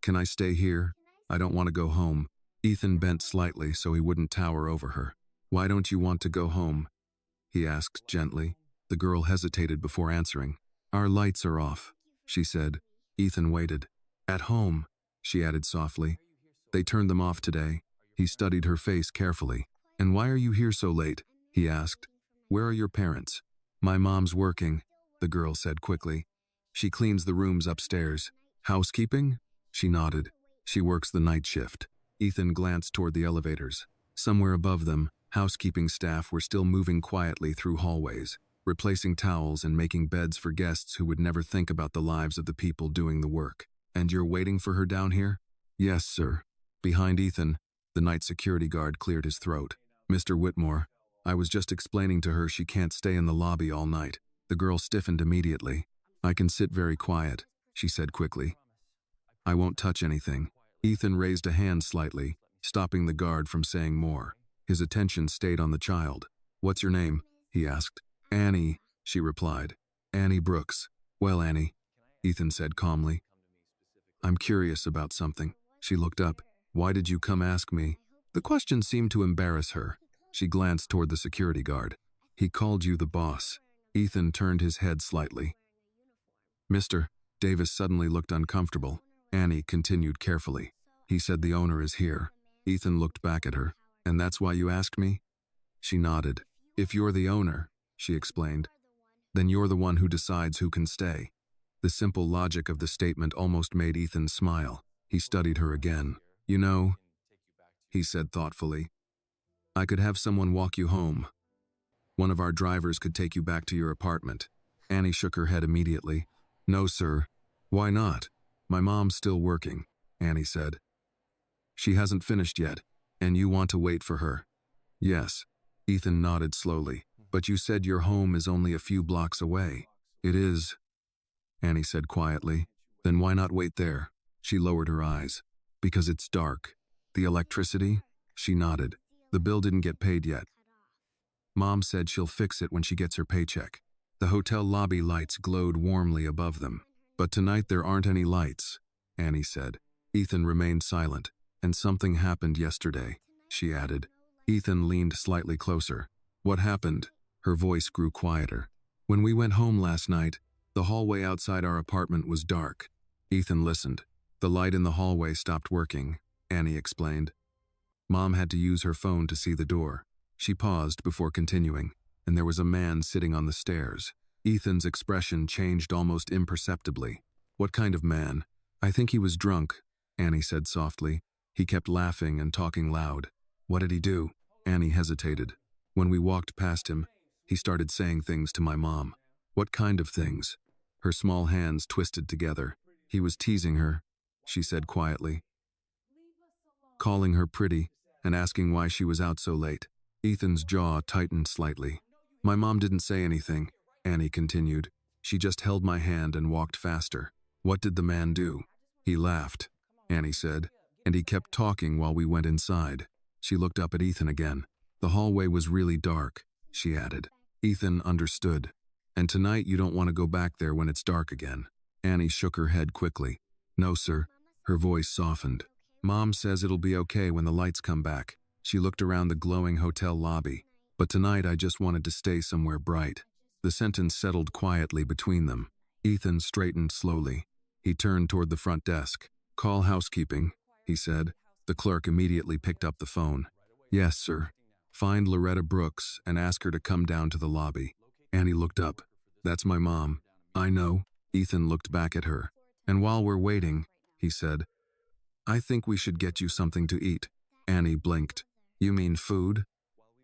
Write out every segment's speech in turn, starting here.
Can I stay here? I don't want to go home. Ethan bent slightly so he wouldn't tower over her. Why don't you want to go home? He asked gently. The girl hesitated before answering. Our lights are off, she said. Ethan waited. At home, she added softly. They turned them off today. He studied her face carefully. And why are you here so late? He asked. Where are your parents? My mom's working, the girl said quickly. She cleans the rooms upstairs. Housekeeping? She nodded. She works the night shift. Ethan glanced toward the elevators. Somewhere above them, housekeeping staff were still moving quietly through hallways, replacing towels and making beds for guests who would never think about the lives of the people doing the work. And you're waiting for her down here? Yes, sir. Behind Ethan, the night security guard cleared his throat. Mr. Whitmore, I was just explaining to her she can't stay in the lobby all night. The girl stiffened immediately. I can sit very quiet, she said quickly. I won't touch anything. Ethan raised a hand slightly, stopping the guard from saying more. His attention stayed on the child. What's your name? He asked. Annie, she replied. Annie Brooks. Well, Annie, Ethan said calmly. I'm curious about something. She looked up. Why did you come ask me? The question seemed to embarrass her. She glanced toward the security guard. He called you the boss. Ethan turned his head slightly. Mr. Davis suddenly looked uncomfortable. Annie continued carefully. He said the owner is here. Ethan looked back at her. And that's why you asked me? She nodded. If you're the owner, she explained, then you're the one who decides who can stay. The simple logic of the statement almost made Ethan smile. He studied her again. You know, he said thoughtfully, I could have someone walk you home. One of our drivers could take you back to your apartment. Annie shook her head immediately. No, sir. Why not? My mom's still working, Annie said. She hasn't finished yet, and you want to wait for her. Yes. Ethan nodded slowly. But you said your home is only a few blocks away. It is, Annie said quietly. Then why not wait there? She lowered her eyes. Because it's dark. The electricity? She nodded. The bill didn't get paid yet. Mom said she'll fix it when she gets her paycheck. The hotel lobby lights glowed warmly above them. But tonight there aren't any lights, Annie said. Ethan remained silent. And something happened yesterday, she added. Ethan leaned slightly closer. What happened? Her voice grew quieter. When we went home last night, the hallway outside our apartment was dark. Ethan listened. The light in the hallway stopped working, Annie explained. Mom had to use her phone to see the door. She paused before continuing, and there was a man sitting on the stairs. Ethan's expression changed almost imperceptibly. What kind of man? I think he was drunk, Annie said softly. He kept laughing and talking loud. What did he do? Annie hesitated. When we walked past him, he started saying things to my mom. What kind of things? Her small hands twisted together. He was teasing her, she said quietly. Calling her pretty and asking why she was out so late. Ethan's jaw tightened slightly. My mom didn't say anything, Annie continued. She just held my hand and walked faster. What did the man do? He laughed, Annie said, and he kept talking while we went inside. She looked up at Ethan again. The hallway was really dark, she added. Ethan understood. And tonight you don't want to go back there when it's dark again. Annie shook her head quickly. No, sir. Her voice softened. Mom says it'll be okay when the lights come back. She looked around the glowing hotel lobby. But tonight I just wanted to stay somewhere bright. The sentence settled quietly between them. Ethan straightened slowly. He turned toward the front desk. Call housekeeping, he said. The clerk immediately picked up the phone. Yes, sir. Find Loretta Brooks and ask her to come down to the lobby. Annie looked up. That's my mom. I know. Ethan looked back at her. And while we're waiting, he said, I think we should get you something to eat. Annie blinked. You mean food?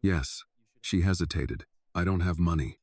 Yes. She hesitated. I don't have money.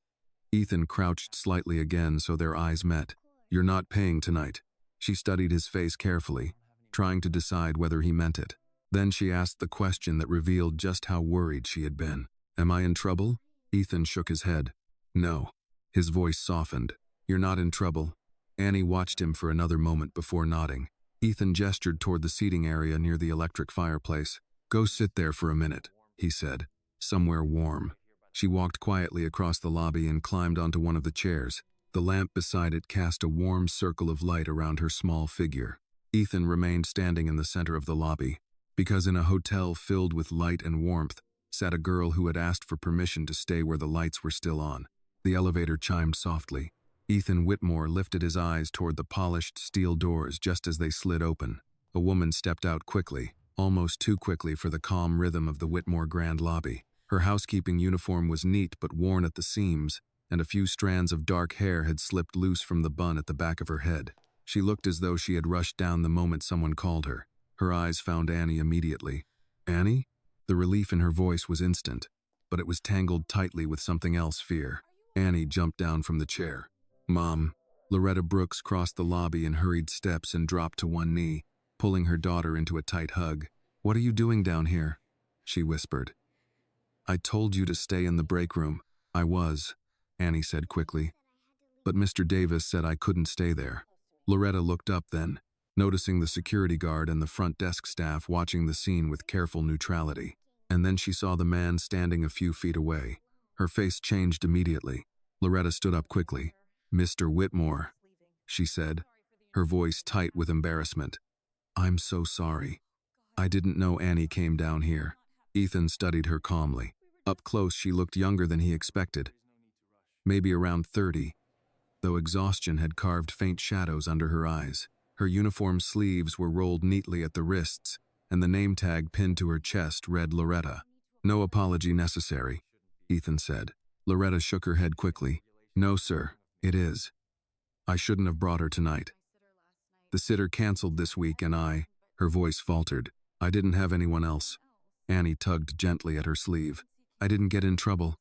Ethan crouched slightly again so their eyes met. You're not paying tonight. She studied his face carefully, trying to decide whether he meant it. Then she asked the question that revealed just how worried she had been. Am I in trouble? Ethan shook his head. No. His voice softened. You're not in trouble. Annie watched him for another moment before nodding. Ethan gestured toward the seating area near the electric fireplace. Go sit there for a minute, he said. Somewhere warm. She walked quietly across the lobby and climbed onto one of the chairs. The lamp beside it cast a warm circle of light around her small figure. Ethan remained standing in the center of the lobby, because in a hotel filled with light and warmth sat a girl who had asked for permission to stay where the lights were still on. The elevator chimed softly. Ethan Whitmore lifted his eyes toward the polished steel doors just as they slid open. A woman stepped out quickly, almost too quickly for the calm rhythm of the Whitmore Grand Lobby. Her housekeeping uniform was neat but worn at the seams, and a few strands of dark hair had slipped loose from the bun at the back of her head. She looked as though she had rushed down the moment someone called her. Her eyes found Annie immediately. "Annie?" The relief in her voice was instant, but it was tangled tightly with something else, fear. Annie jumped down from the chair. "Mom." Loretta Brooks crossed the lobby in hurried steps and dropped to one knee, pulling her daughter into a tight hug. "What are you doing down here?" she whispered. "I told you to stay in the break room." "I was," Annie said quickly. "But Mr. Davis said I couldn't stay there." Loretta looked up then, noticing the security guard and the front desk staff watching the scene with careful neutrality. And then she saw the man standing a few feet away. Her face changed immediately. Loretta stood up quickly. "Mr. Whitmore," she said, her voice tight with embarrassment. "I'm so sorry. I didn't know Annie came down here." Ethan studied her calmly. Up close, she looked younger than he expected. Maybe around 30, though exhaustion had carved faint shadows under her eyes. Her uniform sleeves were rolled neatly at the wrists, and the name tag pinned to her chest read Loretta. "No apology necessary," Ethan said. Loretta shook her head quickly. "No, sir, it is. I shouldn't have brought her tonight. The sitter canceled this week and her voice faltered. "I didn't have anyone else." Annie tugged gently at her sleeve. "I didn't get in trouble,"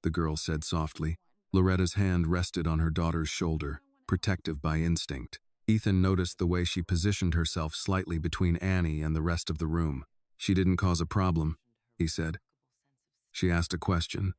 the girl said softly. Loretta's hand rested on her daughter's shoulder, protective by instinct. Ethan noticed the way she positioned herself slightly between Annie and the rest of the room. "She didn't cause a problem," he said. "She asked a question."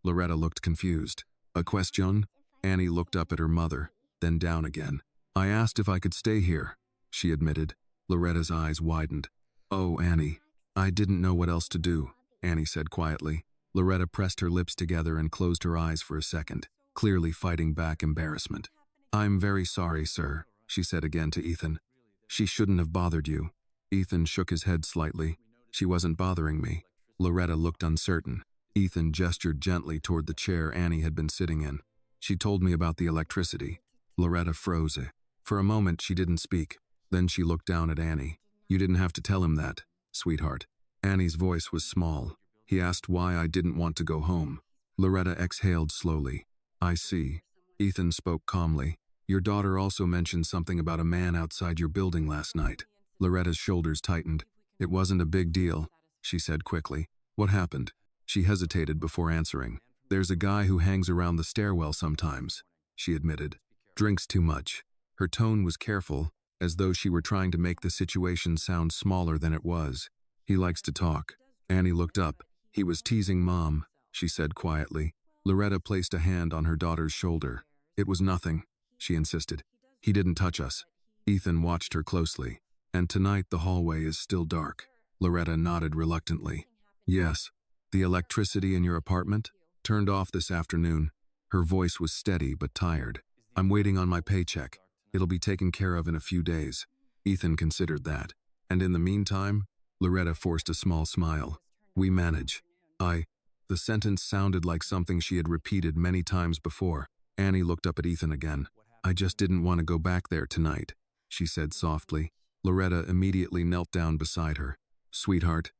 Loretta looked confused. "A question?" Annie looked up at her mother, then down again. "I asked if I could stay here," she admitted. Loretta's eyes widened. "Oh, Annie, I didn't know what else to do," Annie said quietly. Loretta pressed her lips together and closed her eyes for a second, clearly fighting back embarrassment. "I'm very sorry, sir," she said again to Ethan. "She shouldn't have bothered you." Ethan shook his head slightly. "She wasn't bothering me." Loretta looked uncertain. Ethan gestured gently toward the chair Annie had been sitting in. "She told me about the electricity." Loretta froze. For a moment she didn't speak. Then she looked down at Annie. "You didn't have to tell him that, sweetheart." Annie's voice was small. "He asked why I didn't want to go home." Loretta exhaled slowly. "I see." Ethan spoke calmly. "Your daughter also mentioned something about a man outside your building last night." Loretta's shoulders tightened. "It wasn't a big deal," she said quickly. "What happened?" She hesitated before answering. "There's a guy who hangs around the stairwell sometimes," she admitted. "Drinks too much." Her tone was careful, as though she were trying to make the situation sound smaller than it was. "He likes to talk." Annie looked up. "He was teasing Mom," she said quietly. Loretta placed a hand on her daughter's shoulder. "It was nothing," she insisted. "He didn't touch us." Ethan watched her closely. "And tonight the hallway is still dark." Loretta nodded reluctantly. "Yes. The electricity in your apartment? Turned off this afternoon." Her voice was steady but tired. "I'm waiting on my paycheck. It'll be taken care of in a few days." Ethan considered that. "And in the meantime?" Loretta forced a small smile. "We manage." The sentence sounded like something she had repeated many times before. Annie looked up at Ethan again. "I just didn't want to go back there tonight," she said softly. Loretta immediately knelt down beside her. "Sweetheart,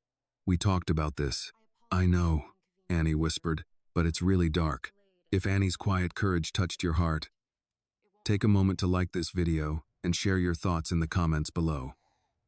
we talked about this." "I know," Annie whispered, "but it's really dark." If Annie's quiet courage touched your heart, take a moment to like this video and share your thoughts in the comments below.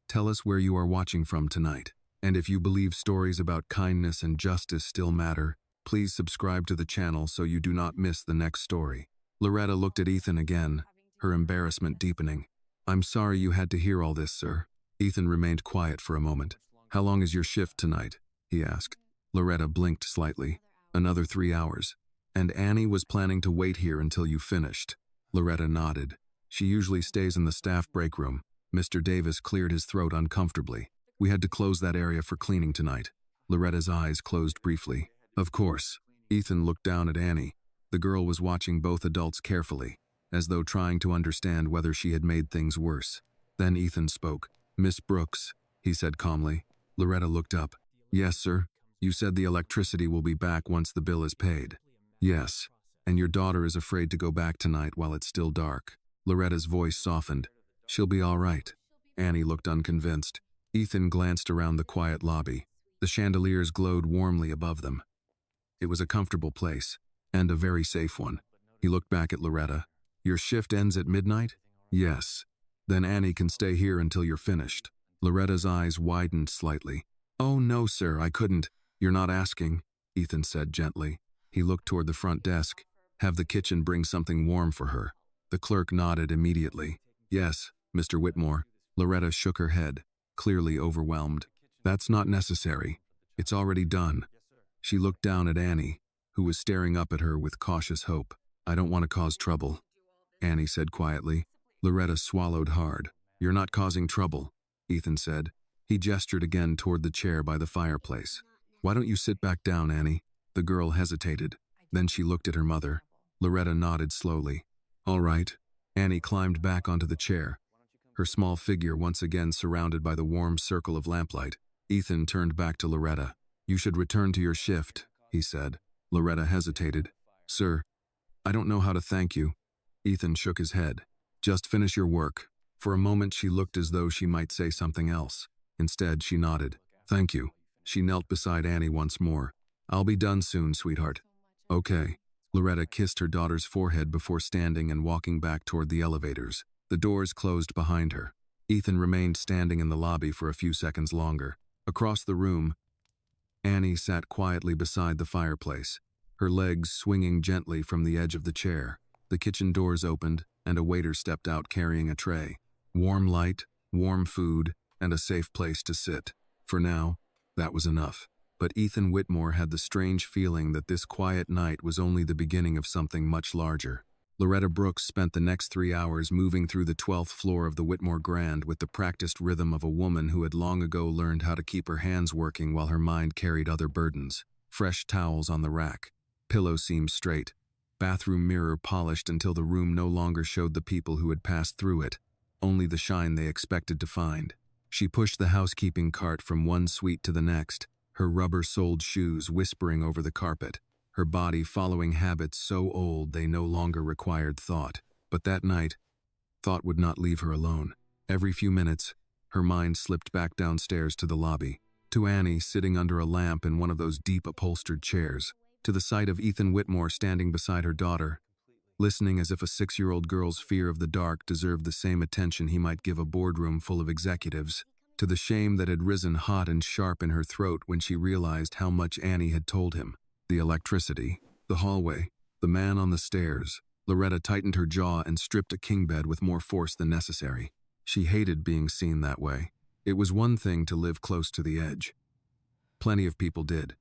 Tell us where you are watching from tonight. And if you believe stories about kindness and justice still matter, please subscribe to the channel so you do not miss the next story. Loretta looked at Ethan again, her embarrassment deepening. "I'm sorry you had to hear all this, sir." Ethan remained quiet for a moment. "How long is your shift tonight?" he asked. Loretta blinked slightly. "Another 3 hours. And Annie was planning to wait here until you finished." Loretta nodded. "She usually stays in the staff break room." Mr. Davis cleared his throat uncomfortably. "We had to close that area for cleaning tonight." Loretta's eyes closed briefly. "Of course." Ethan looked down at Annie. The girl was watching both adults carefully, as though trying to understand whether she had made things worse. Then Ethan spoke. "Miss Brooks," he said calmly. Loretta looked up. "Yes, sir. You said the electricity will be back once the bill is paid." "Yes. And your daughter is afraid to go back tonight while it's still dark." Loretta's voice softened. "She'll be all right." Annie looked unconvinced. Ethan glanced around the quiet lobby. The chandeliers glowed warmly above them. It was a comfortable place, and a very safe one. He looked back at Loretta. "Your shift ends at midnight?" "Yes." "Then Annie can stay here until you're finished." Loretta's eyes widened slightly. "Oh, no, sir, I couldn't." "You're not asking," Ethan said gently. He looked toward the front desk. "Have the kitchen bring something warm for her." The clerk nodded immediately. "Yes, Mr. Whitmore." Loretta shook her head, clearly overwhelmed. "That's not necessary. It's already done." She looked down at Annie, who was staring up at her with cautious hope. "I don't want to cause trouble," Annie said quietly. Loretta swallowed hard. "You're not causing trouble," Ethan said. He gestured again toward the chair by the fireplace. "Why don't you sit back down, Annie?" The girl hesitated. Then she looked at her mother. Loretta nodded slowly. "All right." Annie climbed back onto the chair, her small figure once again surrounded by the warm circle of lamplight. Ethan turned back to Loretta. "You should return to your shift," he said. Loretta hesitated. "Sir, I don't know how to thank you." Ethan shook his head. "Just finish your work." For a moment she looked as though she might say something else. Instead, she nodded. "Thank you." She knelt beside Annie once more. "I'll be done soon, sweetheart." "Okay." Loretta kissed her daughter's forehead before standing and walking back toward the elevators. The doors closed behind her. Ethan remained standing in the lobby for a few seconds longer. Across the room, Annie sat quietly beside the fireplace, her legs swinging gently from the edge of the chair. The kitchen doors opened, and a waiter stepped out carrying a tray. Warm light, warm food, and a safe place to sit. For now, that was enough. But Ethan Whitmore had the strange feeling that this quiet night was only the beginning of something much larger. Loretta Brooks spent the next 3 hours moving through the 12th floor of the Whitmore Grand with the practiced rhythm of a woman who had long ago learned how to keep her hands working while her mind carried other burdens. Fresh towels on the rack, pillow seams straight, bathroom mirror polished until the room no longer showed the people who had passed through it, only the shine they expected to find. She pushed the housekeeping cart from one suite to the next, her rubber-soled shoes whispering over the carpet, her body following habits so old they no longer required thought. But that night, thought would not leave her alone. Every few minutes, her mind slipped back downstairs to the lobby, to Annie sitting under a lamp in one of those deep upholstered chairs, to the sight of Ethan Whitmore standing beside her daughter, listening as if a 6-year-old girl's fear of the dark deserved the same attention he might give a boardroom full of executives, to the shame that had risen hot and sharp in her throat when she realized how much Annie had told him. The electricity, the hallway, the man on the stairs. Loretta tightened her jaw and stripped a king bed with more force than necessary. She hated being seen that way. It was one thing to live close to the edge. Plenty of people did.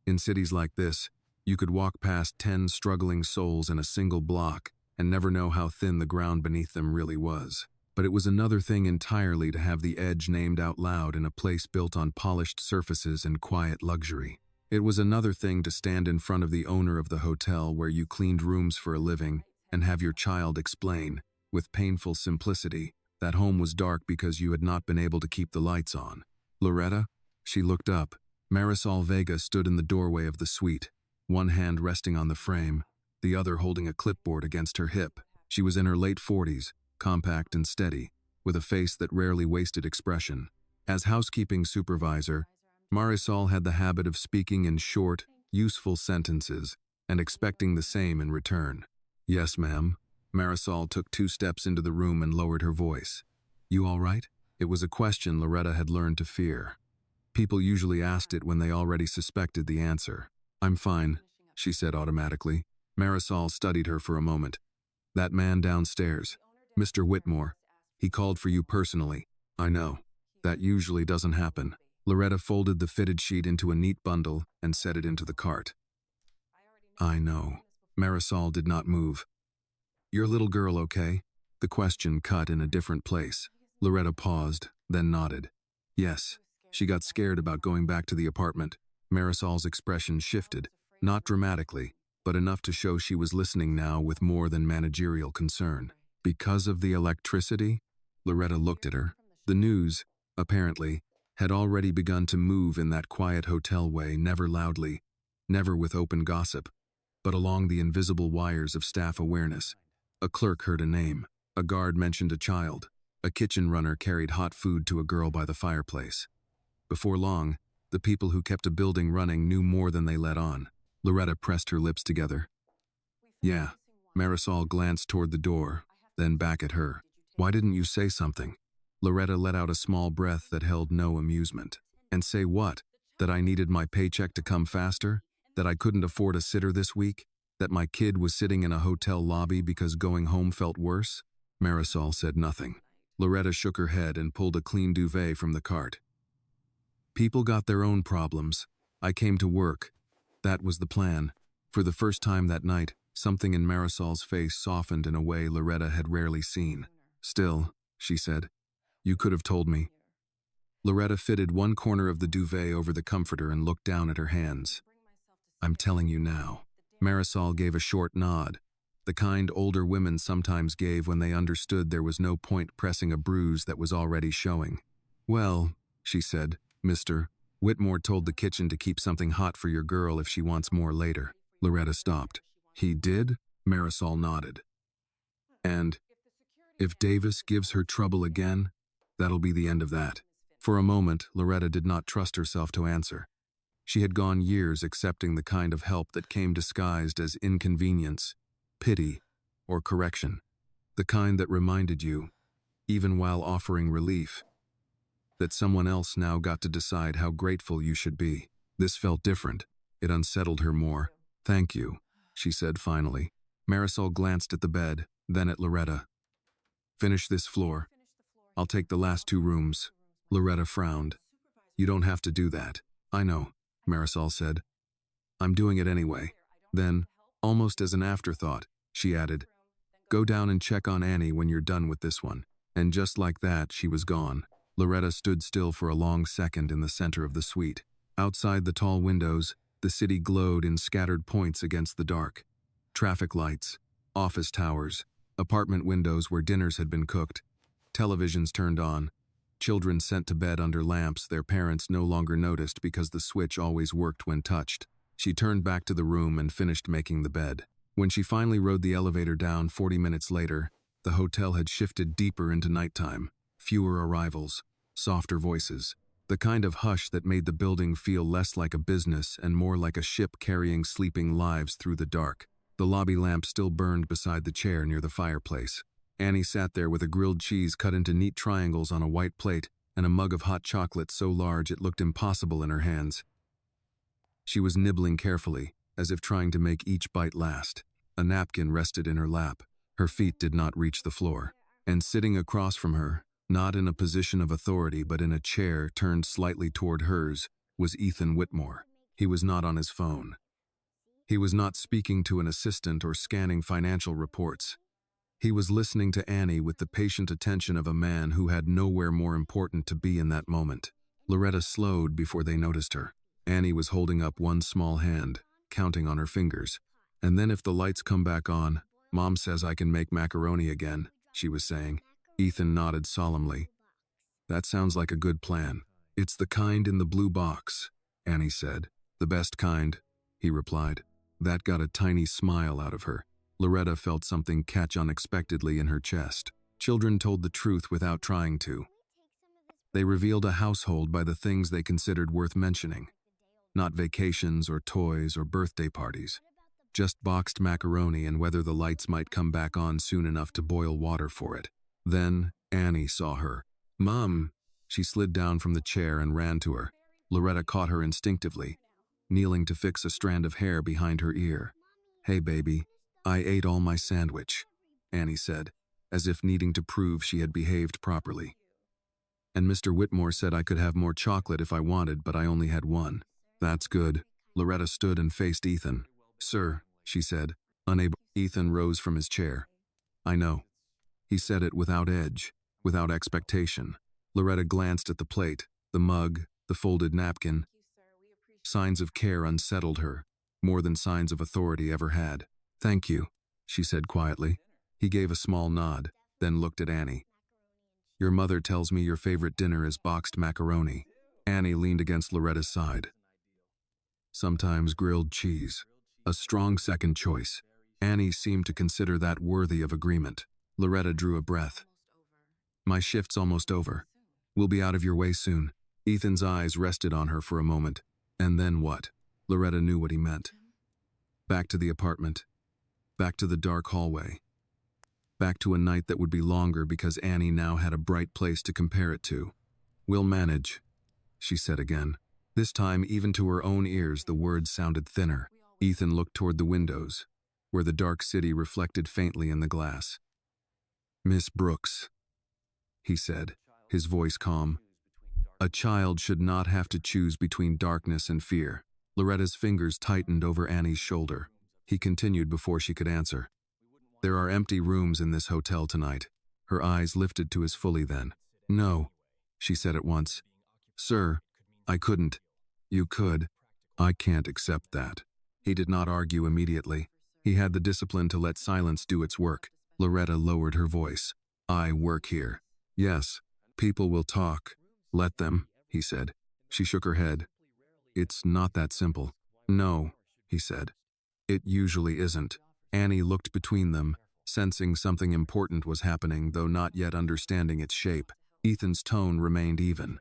In cities like this, you could walk past 10 struggling souls in a single block and never know how thin the ground beneath them really was. But it was another thing entirely to have the edge named out loud in a place built on polished surfaces and quiet luxury. It was another thing to stand in front of the owner of the hotel where you cleaned rooms for a living and have your child explain, with painful simplicity, that home was dark because you had not been able to keep the lights on. "Loretta?" She looked up. Marisol Vega stood in the doorway of the suite, one hand resting on the frame, the other holding a clipboard against her hip. She was in her late 40s, compact and steady, with a face that rarely wasted expression. As housekeeping supervisor, Marisol had the habit of speaking in short, useful sentences and expecting the same in return. "Yes, ma'am." Marisol took 2 steps into the room and lowered her voice. "You all right?" It was a question Loretta had learned to fear. People usually asked it when they already suspected the answer. "I'm fine," she said automatically. Marisol studied her for a moment. "That man downstairs, Mr. Whitmore, he called for you personally." "I know. That usually doesn't happen." Loretta folded the fitted sheet into a neat bundle and set it into the cart. "I know." Marisol did not move. "Your little girl okay?" The question cut in a different place. Loretta paused, then nodded. "Yes. She got scared about going back to the apartment." Marisol's expression shifted, not dramatically, but enough to show she was listening now with more than managerial concern. "Because of the electricity?" Loretta looked at her. The news, apparently, had already begun to move in that quiet hotel way, never loudly, never with open gossip, but along the invisible wires of staff awareness. A clerk heard a name. A guard mentioned a child. A kitchen runner carried hot food to a girl by the fireplace. Before long, the people who kept a building running knew more than they let on. Loretta pressed her lips together. Yeah. Marisol glanced toward the door, then back at her. Why didn't you say something? Loretta let out a small breath that held no amusement. And say what? That I needed my paycheck to come faster? That I couldn't afford a sitter this week? That my kid was sitting in a hotel lobby because going home felt worse? Marisol said nothing. Loretta shook her head and pulled a clean duvet from the cart. People got their own problems. I came to work. That was the plan. For the first time that night, something in Marisol's face softened in a way Loretta had rarely seen. Still, she said, you could have told me. Loretta fitted one corner of the duvet over the comforter and looked down at her hands. I'm telling you now. Marisol gave a short nod, the kind older women sometimes gave when they understood there was no point pressing a bruise that was already showing. Well, she said, Mr. Whitmore told the kitchen to keep something hot for your girl if she wants more later. Loretta stopped. He did? Marisol nodded. And if Davis gives her trouble again, that'll be the end of that. For a moment, Loretta did not trust herself to answer. She had gone years accepting the kind of help that came disguised as inconvenience, pity, or correction. The kind that reminded you, even while offering relief, that someone else now got to decide how grateful you should be. This felt different. It unsettled her more. Thank you, she said finally. Marisol glanced at the bed, then at Loretta. Finish this floor. I'll take the last 2 rooms. Loretta frowned. You don't have to do that. I know, Marisol said. I'm doing it anyway. Then, almost as an afterthought, she added, go down and check on Annie when you're done with this one. And just like that, she was gone. Loretta stood still for a long second in the center of the suite. Outside the tall windows, the city glowed in scattered points against the dark. Traffic lights, office towers, apartment windows where dinners had been cooked, televisions turned on, children sent to bed under lamps their parents no longer noticed because the switch always worked when touched. She turned back to the room and finished making the bed. When she finally rode the elevator down 40 minutes later, the hotel had shifted deeper into nighttime. Fewer arrivals, softer voices, the kind of hush that made the building feel less like a business and more like a ship carrying sleeping lives through the dark. The lobby lamp still burned beside the chair near the fireplace. Annie sat there with a grilled cheese cut into neat triangles on a white plate and a mug of hot chocolate so large it looked impossible in her hands. She was nibbling carefully, as if trying to make each bite last. A napkin rested in her lap. Her feet did not reach the floor. And sitting across from her, not in a position of authority but in a chair turned slightly toward hers, was Ethan Whitmore. He was not on his phone. He was not speaking to an assistant or scanning financial reports. He was listening to Annie with the patient attention of a man who had nowhere more important to be in that moment. Loretta slowed before they noticed her. Annie was holding up one small hand, counting on her fingers. And then if the lights come back on, Mom says I can make macaroni again, she was saying. Ethan nodded solemnly. That sounds like a good plan. It's the kind in the blue box, Annie said. The best kind, he replied. That got a tiny smile out of her. Loretta felt something catch unexpectedly in her chest. Children told the truth without trying to. They revealed a household by the things they considered worth mentioning. Not vacations or toys or birthday parties. Just boxed macaroni and whether the lights might come back on soon enough to boil water for it. Then Annie saw her. Mom! She slid down from the chair and ran to her. Loretta caught her instinctively, kneeling to fix a strand of hair behind her ear. Hey, baby. I ate all my sandwich, Annie said, as if needing to prove she had behaved properly. And Mr. Whitmore said I could have more chocolate if I wanted, but I only had one. That's good. Loretta stood and faced Ethan. Sir, she said, unable. Ethan rose from his chair. I know. He said it without edge, without expectation. Loretta glanced at the plate, the mug, the folded napkin. Signs of care unsettled her, more than signs of authority ever had. Thank you, she said quietly. He gave a small nod, then looked at Annie. Your mother tells me your favorite dinner is boxed macaroni. Annie leaned against Loretta's side. Sometimes grilled cheese. A strong second choice. Annie seemed to consider that worthy of agreement. Loretta drew a breath. My shift's almost over. We'll be out of your way soon. Ethan's eyes rested on her for a moment. And then what? Loretta knew what he meant. Back to the apartment. Back to the dark hallway. Back to a night that would be longer because Annie now had a bright place to compare it to. We'll manage, she said again. This time, even to her own ears, the words sounded thinner. Ethan looked toward the windows, where the dark city reflected faintly in the glass. Miss Brooks, he said, his voice calm. A child should not have to choose between darkness and fear. Loretta's fingers tightened over Annie's shoulder. He continued before she could answer. There are empty rooms in this hotel tonight. Her eyes lifted to his fully then. No, she said at once. Sir, I couldn't. You could. I can't accept that. He did not argue immediately. He had the discipline to let silence do its work. Loretta lowered her voice. I work here. Yes, people will talk. Let them, he said. She shook her head. It's not that simple. No, he said. It usually isn't. Annie looked between them, sensing something important was happening, though not yet understanding its shape. Ethan's tone remained even.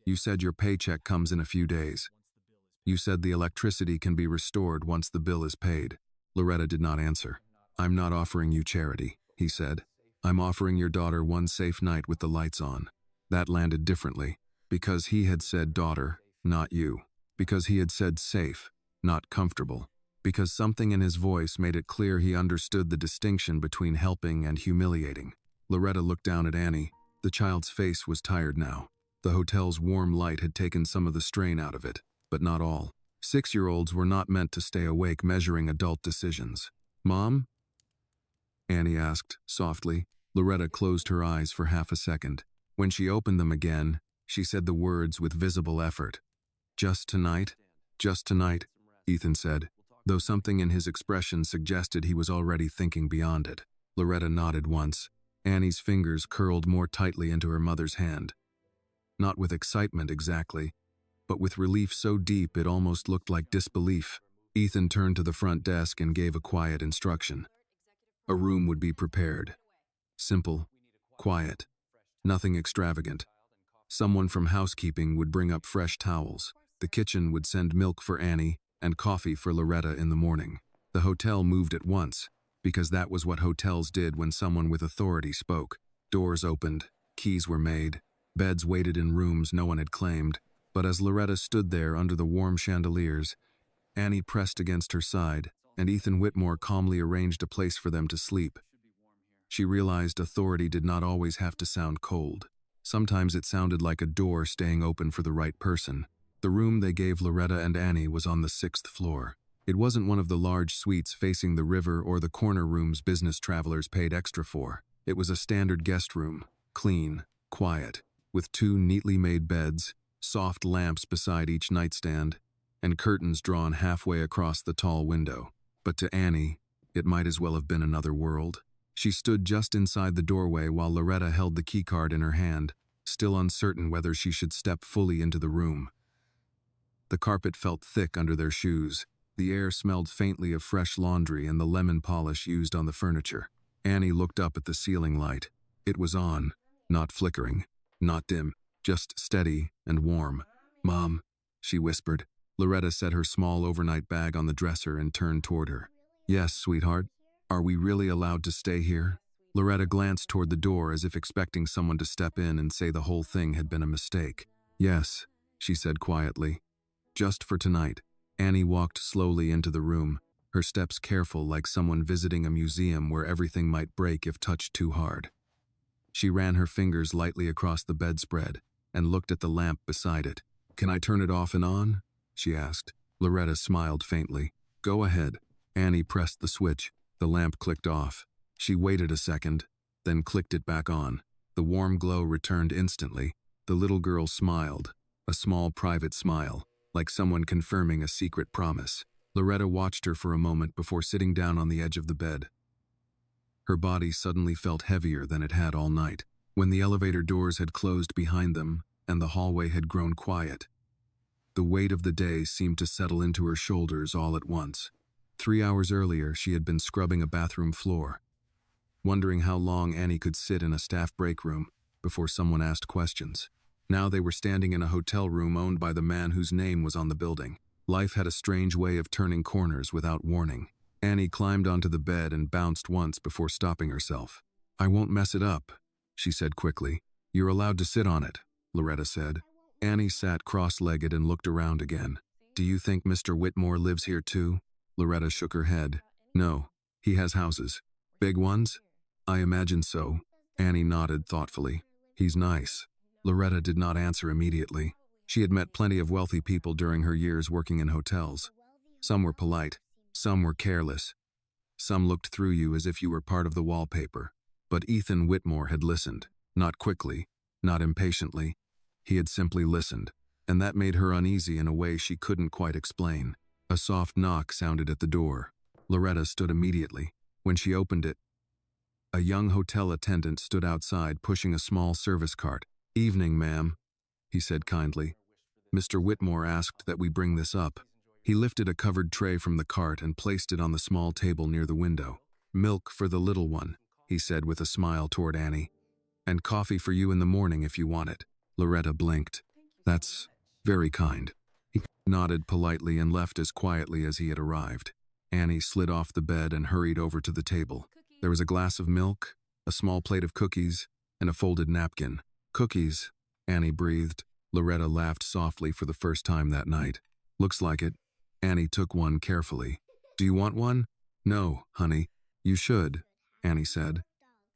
You said your paycheck comes in a few days. You said the electricity can be restored once the bill is paid. Loretta did not answer. I'm not offering you charity, he said. I'm offering your daughter one safe night with the lights on. That landed differently, because he had said daughter, not you. Because he had said safe, not comfortable. Because something in his voice made it clear he understood the distinction between helping and humiliating. Loretta looked down at Annie. The child's face was tired now. The hotel's warm light had taken some of the strain out of it, but not all. 6-year-olds were not meant to stay awake measuring adult decisions. Mom? Annie asked, softly. Loretta closed her eyes for half a second. When she opened them again, she said the words with visible effort. Just tonight? Just tonight, Ethan said, though something in his expression suggested he was already thinking beyond it. Loretta nodded once. Annie's fingers curled more tightly into her mother's hand. Not with excitement exactly, but with relief so deep it almost looked like disbelief. Ethan turned to the front desk and gave a quiet instruction. A room would be prepared. Simple, quiet, nothing extravagant. Someone from housekeeping would bring up fresh towels. The kitchen would send milk for Annie and coffee for Loretta in the morning. The hotel moved at once, because that was what hotels did when someone with authority spoke. Doors opened, keys were made, beds waited in rooms no one had claimed. But as Loretta stood there under the warm chandeliers, Annie pressed against her side, and Ethan Whitmore calmly arranged a place for them to sleep. She realized authority did not always have to sound cold. Sometimes it sounded like a door staying open for the right person. The room they gave Loretta and Annie was on the 6th floor. It wasn't one of the large suites facing the river or the corner rooms business travelers paid extra for. It was a standard guest room, clean, quiet, with 2 neatly made beds, soft lamps beside each nightstand, and curtains drawn halfway across the tall window. But to Annie, it might as well have been another world. She stood just inside the doorway while Loretta held the keycard in her hand, still uncertain whether she should step fully into the room. The carpet felt thick under their shoes. The air smelled faintly of fresh laundry and the lemon polish used on the furniture. Annie looked up at the ceiling light. It was on, not flickering, not dim, just steady and warm. Mom, she whispered. Loretta set her small overnight bag on the dresser and turned toward her. Yes, sweetheart. Are we really allowed to stay here? Loretta glanced toward the door as if expecting someone to step in and say the whole thing had been a mistake. Yes, she said quietly. Just for tonight. Annie walked slowly into the room, her steps careful like someone visiting a museum where everything might break if touched too hard. She ran her fingers lightly across the bedspread and looked at the lamp beside it. Can I turn it off and on? She asked. Loretta smiled faintly. Go ahead. Annie pressed the switch. The lamp clicked off. She waited a second, then clicked it back on. The warm glow returned instantly. The little girl smiled, a small private smile, like someone confirming a secret promise. Loretta watched her for a moment before sitting down on the edge of the bed. Her body suddenly felt heavier than it had all night. When the elevator doors had closed behind them and the hallway had grown quiet, the weight of the day seemed to settle into her shoulders all at once. 3 hours earlier, she had been scrubbing a bathroom floor, wondering how long Annie could sit in a staff break room before someone asked questions. Now they were standing in a hotel room owned by the man whose name was on the building. Life had a strange way of turning corners without warning. Annie climbed onto the bed and bounced once before stopping herself. "I won't mess it up," she said quickly. "You're allowed to sit on it," Loretta said. Annie sat cross-legged and looked around again. "Do you think Mr. Whitmore lives here too?" Loretta shook her head. "No, he has houses." "Big ones?" "I imagine so." Annie nodded thoughtfully. "He's nice." Loretta did not answer immediately. She had met plenty of wealthy people during her years working in hotels. Some were polite, some were careless, some looked through you as if you were part of the wallpaper. But Ethan Whitmore had listened, not quickly, not impatiently. He had simply listened, and that made her uneasy in a way she couldn't quite explain. A soft knock sounded at the door. Loretta stood immediately. When she opened it, a young hotel attendant stood outside pushing a small service cart. "Evening, ma'am," he said kindly. "Mr. Whitmore asked that we bring this up." He lifted a covered tray from the cart and placed it on the small table near the window. "Milk for the little one," he said with a smile toward Annie. "And coffee for you in the morning if you want it." Loretta blinked. "That's very kind." He nodded politely and left as quietly as he had arrived. Annie slid off the bed and hurried over to the table. There was a glass of milk, a small plate of cookies, and a folded napkin. "Cookies," Annie breathed. Loretta laughed softly for the first time that night. "Looks like it." Annie took one carefully. "Do you want one?" "No, honey. You should," Annie said.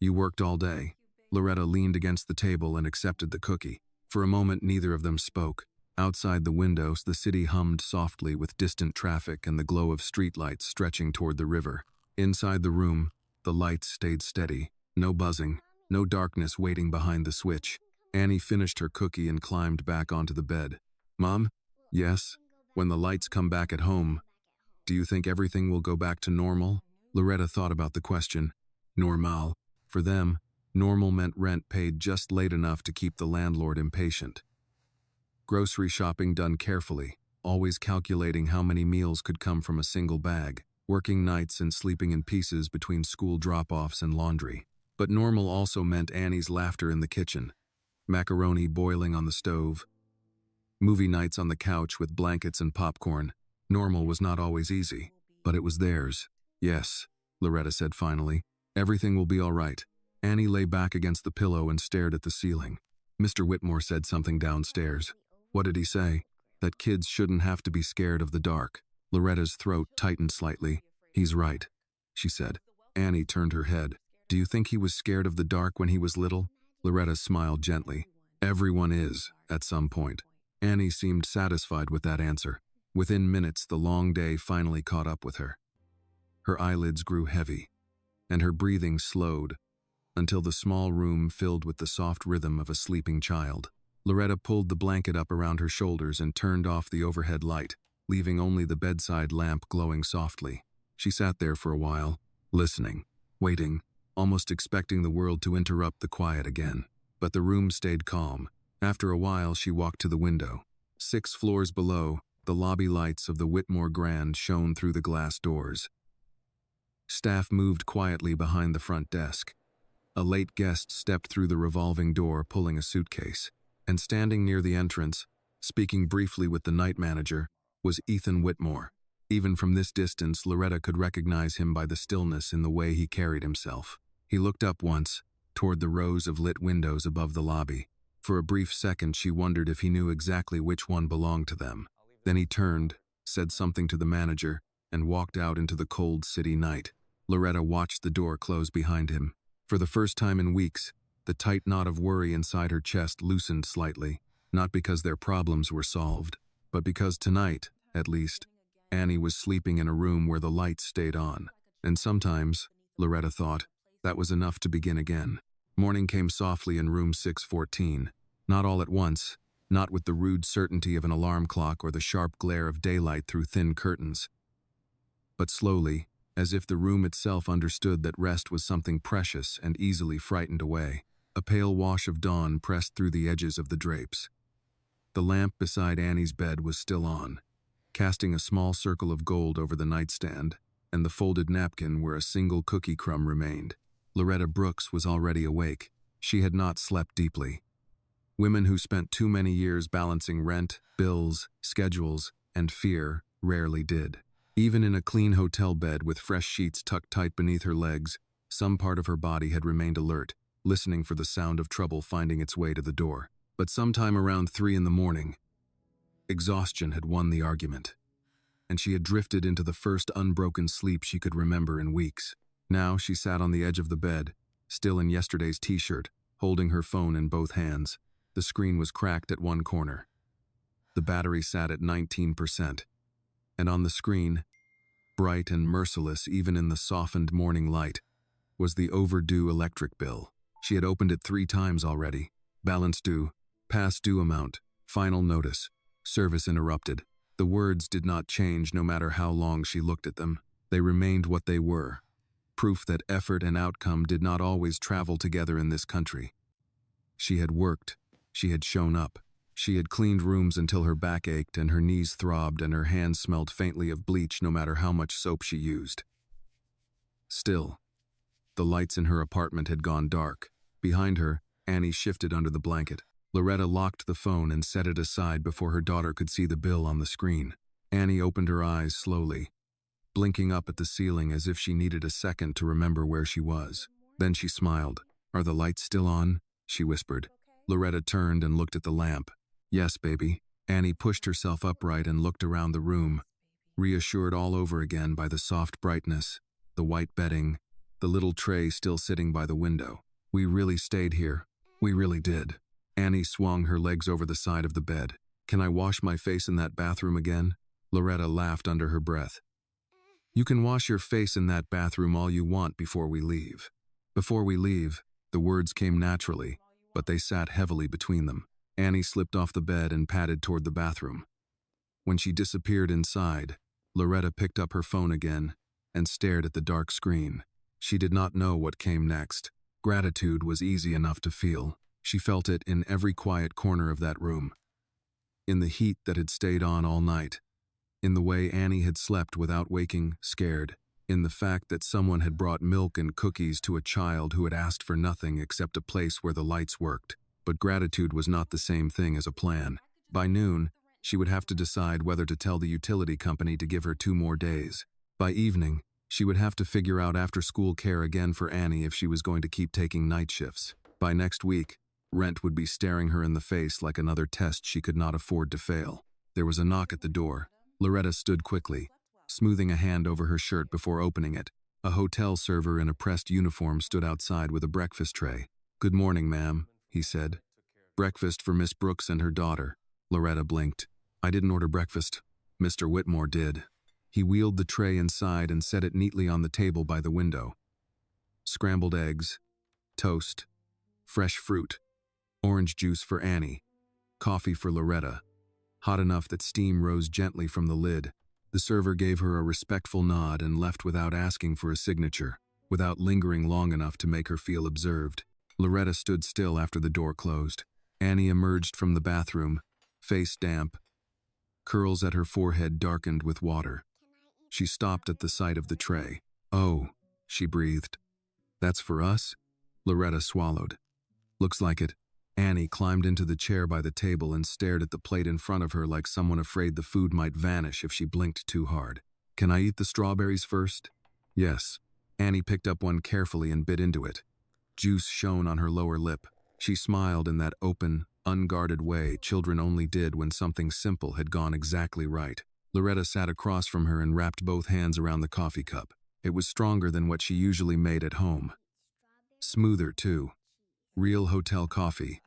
"You worked all day." Loretta leaned against the table and accepted the cookie. For a moment, neither of them spoke. Outside the windows, the city hummed softly with distant traffic and the glow of streetlights stretching toward the river. Inside the room, the lights stayed steady. No buzzing, no darkness waiting behind the switch. Annie finished her cookie and climbed back onto the bed. "Mom?" "Yes?" "When the lights come back at home, do you think everything will go back to normal?" Loretta thought about the question. Normal. For them, normal meant rent paid just late enough to keep the landlord impatient. Grocery shopping done carefully, always calculating how many meals could come from a single bag, working nights and sleeping in pieces between school drop-offs and laundry. But normal also meant Annie's laughter in the kitchen, macaroni boiling on the stove, movie nights on the couch with blankets and popcorn. Normal was not always easy, but it was theirs. "Yes," Loretta said finally. "Everything will be all right." Annie lay back against the pillow and stared at the ceiling. Mr. Whitmore said something downstairs. "What did he say?" "That kids shouldn't have to be scared of the dark." Loretta's throat tightened slightly. "He's right," she said. Annie turned her head. "Do you think he was scared of the dark when he was little?" Loretta smiled gently. "Everyone is, at some point." Annie seemed satisfied with that answer. Within minutes, the long day finally caught up with her. Her eyelids grew heavy, and her breathing slowed, until the small room filled with the soft rhythm of a sleeping child. Loretta pulled the blanket up around her shoulders and turned off the overhead light, leaving only the bedside lamp glowing softly. She sat there for a while, listening, waiting, almost expecting the world to interrupt the quiet again. But the room stayed calm. After a while, she walked to the window. 6 floors below, the lobby lights of the Whitmore Grand shone through the glass doors. Staff moved quietly behind the front desk. A late guest stepped through the revolving door pulling a suitcase, and standing near the entrance, speaking briefly with the night manager, was Ethan Whitmore. Even from this distance, Loretta could recognize him by the stillness in the way he carried himself. He looked up once, toward the rows of lit windows above the lobby. For a brief second, she wondered if he knew exactly which one belonged to them. Then he turned, said something to the manager, and walked out into the cold city night. Loretta watched the door close behind him. For the first time in weeks, the tight knot of worry inside her chest loosened slightly, not because their problems were solved, but because tonight, at least, Annie was sleeping in a room where the lights stayed on. And sometimes, Loretta thought, that was enough to begin again. Morning came softly in room 614, not all at once, not with the rude certainty of an alarm clock or the sharp glare of daylight through thin curtains, but slowly, as if the room itself understood that rest was something precious and easily frightened away. A pale wash of dawn pressed through the edges of the drapes. The lamp beside Annie's bed was still on, casting a small circle of gold over the nightstand and the folded napkin where a single cookie crumb remained. Loretta Brooks was already awake. She had not slept deeply. Women who spent too many years balancing rent, bills, schedules, and fear rarely did. Even in a clean hotel bed with fresh sheets tucked tight beneath her legs, some part of her body had remained alert, listening for the sound of trouble finding its way to the door. But sometime around 3 in the morning, exhaustion had won the argument, and she had drifted into the first unbroken sleep she could remember in weeks. Now she sat on the edge of the bed, still in yesterday's t-shirt, holding her phone in both hands. The screen was cracked at one corner. The battery sat at 19%, and on the screen, bright and merciless even in the softened morning light, was the overdue electric bill. She had opened it 3 times already. Balance due, past due amount, final notice, service interrupted. The words did not change no matter how long she looked at them. They remained what they were. Proof that effort and outcome did not always travel together in this country. She had worked. She had shown up. She had cleaned rooms until her back ached and her knees throbbed and her hands smelled faintly of bleach no matter how much soap she used. Still, the lights in her apartment had gone dark. Behind her, Annie shifted under the blanket. Loretta locked the phone and set it aside before her daughter could see the bill on the screen. Annie opened her eyes slowly, blinking up at the ceiling as if she needed a second to remember where she was. Then she smiled. "Are the lights still on?" she whispered. Loretta turned and looked at the lamp. "Yes, baby." Annie pushed herself upright and looked around the room, reassured all over again by the soft brightness, the white bedding, the little tray still sitting by the window. "We really stayed here. We really did." Annie swung her legs over the side of the bed. "Can I wash my face in that bathroom again?" Loretta laughed under her breath. "You can wash your face in that bathroom all you want before we leave." Before we leave, the words came naturally, but they sat heavily between them. Annie slipped off the bed and padded toward the bathroom. When she disappeared inside, Loretta picked up her phone again and stared at the dark screen. She did not know what came next. Gratitude was easy enough to feel. She felt it in every quiet corner of that room. In the heat that had stayed on all night. In the way Annie had slept without waking, scared. In the fact that someone had brought milk and cookies to a child who had asked for nothing except a place where the lights worked. But gratitude was not the same thing as a plan. By noon, she would have to decide whether to tell the utility company to give her 2 more days. By evening, she would have to figure out after-school care again for Annie if she was going to keep taking night shifts. By next week, rent would be staring her in the face like another test she could not afford to fail. There was a knock at the door. Loretta stood quickly, smoothing a hand over her shirt before opening it. A hotel server in a pressed uniform stood outside with a breakfast tray. "Good morning, ma'am," he said. "Breakfast for Miss Brooks and her daughter." Loretta blinked. "I didn't order breakfast. Mr. Whitmore did." He wheeled the tray inside and set it neatly on the table by the window. Scrambled eggs, toast, fresh fruit, orange juice for Annie, coffee for Loretta, hot enough that steam rose gently from the lid. The server gave her a respectful nod and left without asking for a signature, without lingering long enough to make her feel observed. Loretta stood still after the door closed. Annie emerged from the bathroom, face damp, curls at her forehead darkened with water. She stopped at the sight of the tray. "Oh," she breathed. "That's for us?" Loretta swallowed. "Looks like it." Annie climbed into the chair by the table and stared at the plate in front of her like someone afraid the food might vanish if she blinked too hard. "Can I eat the strawberries first?" "Yes." Annie picked up one carefully and bit into it. Juice shone on her lower lip. She smiled in that open, unguarded way children only did when something simple had gone exactly right. Loretta sat across from her and wrapped both hands around the coffee cup. It was stronger than what she usually made at home. Smoother, too. Real hotel coffee,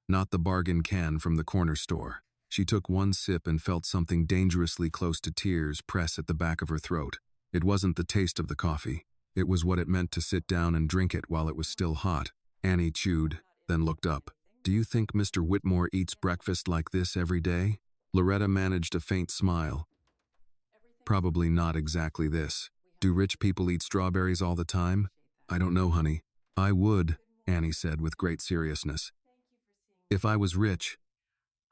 not the bargain can from the corner store. She took one sip and felt something dangerously close to tears press at the back of her throat. It wasn't the taste of the coffee. It was what it meant to sit down and drink it while it was still hot. Annie chewed, then looked up. "Do you think Mr. Whitmore eats breakfast like this every day?" Loretta managed a faint smile. "Probably not exactly this. Do rich people eat strawberries all the time?" "I don't know, honey." "I would." Annie said with great seriousness. If I was rich,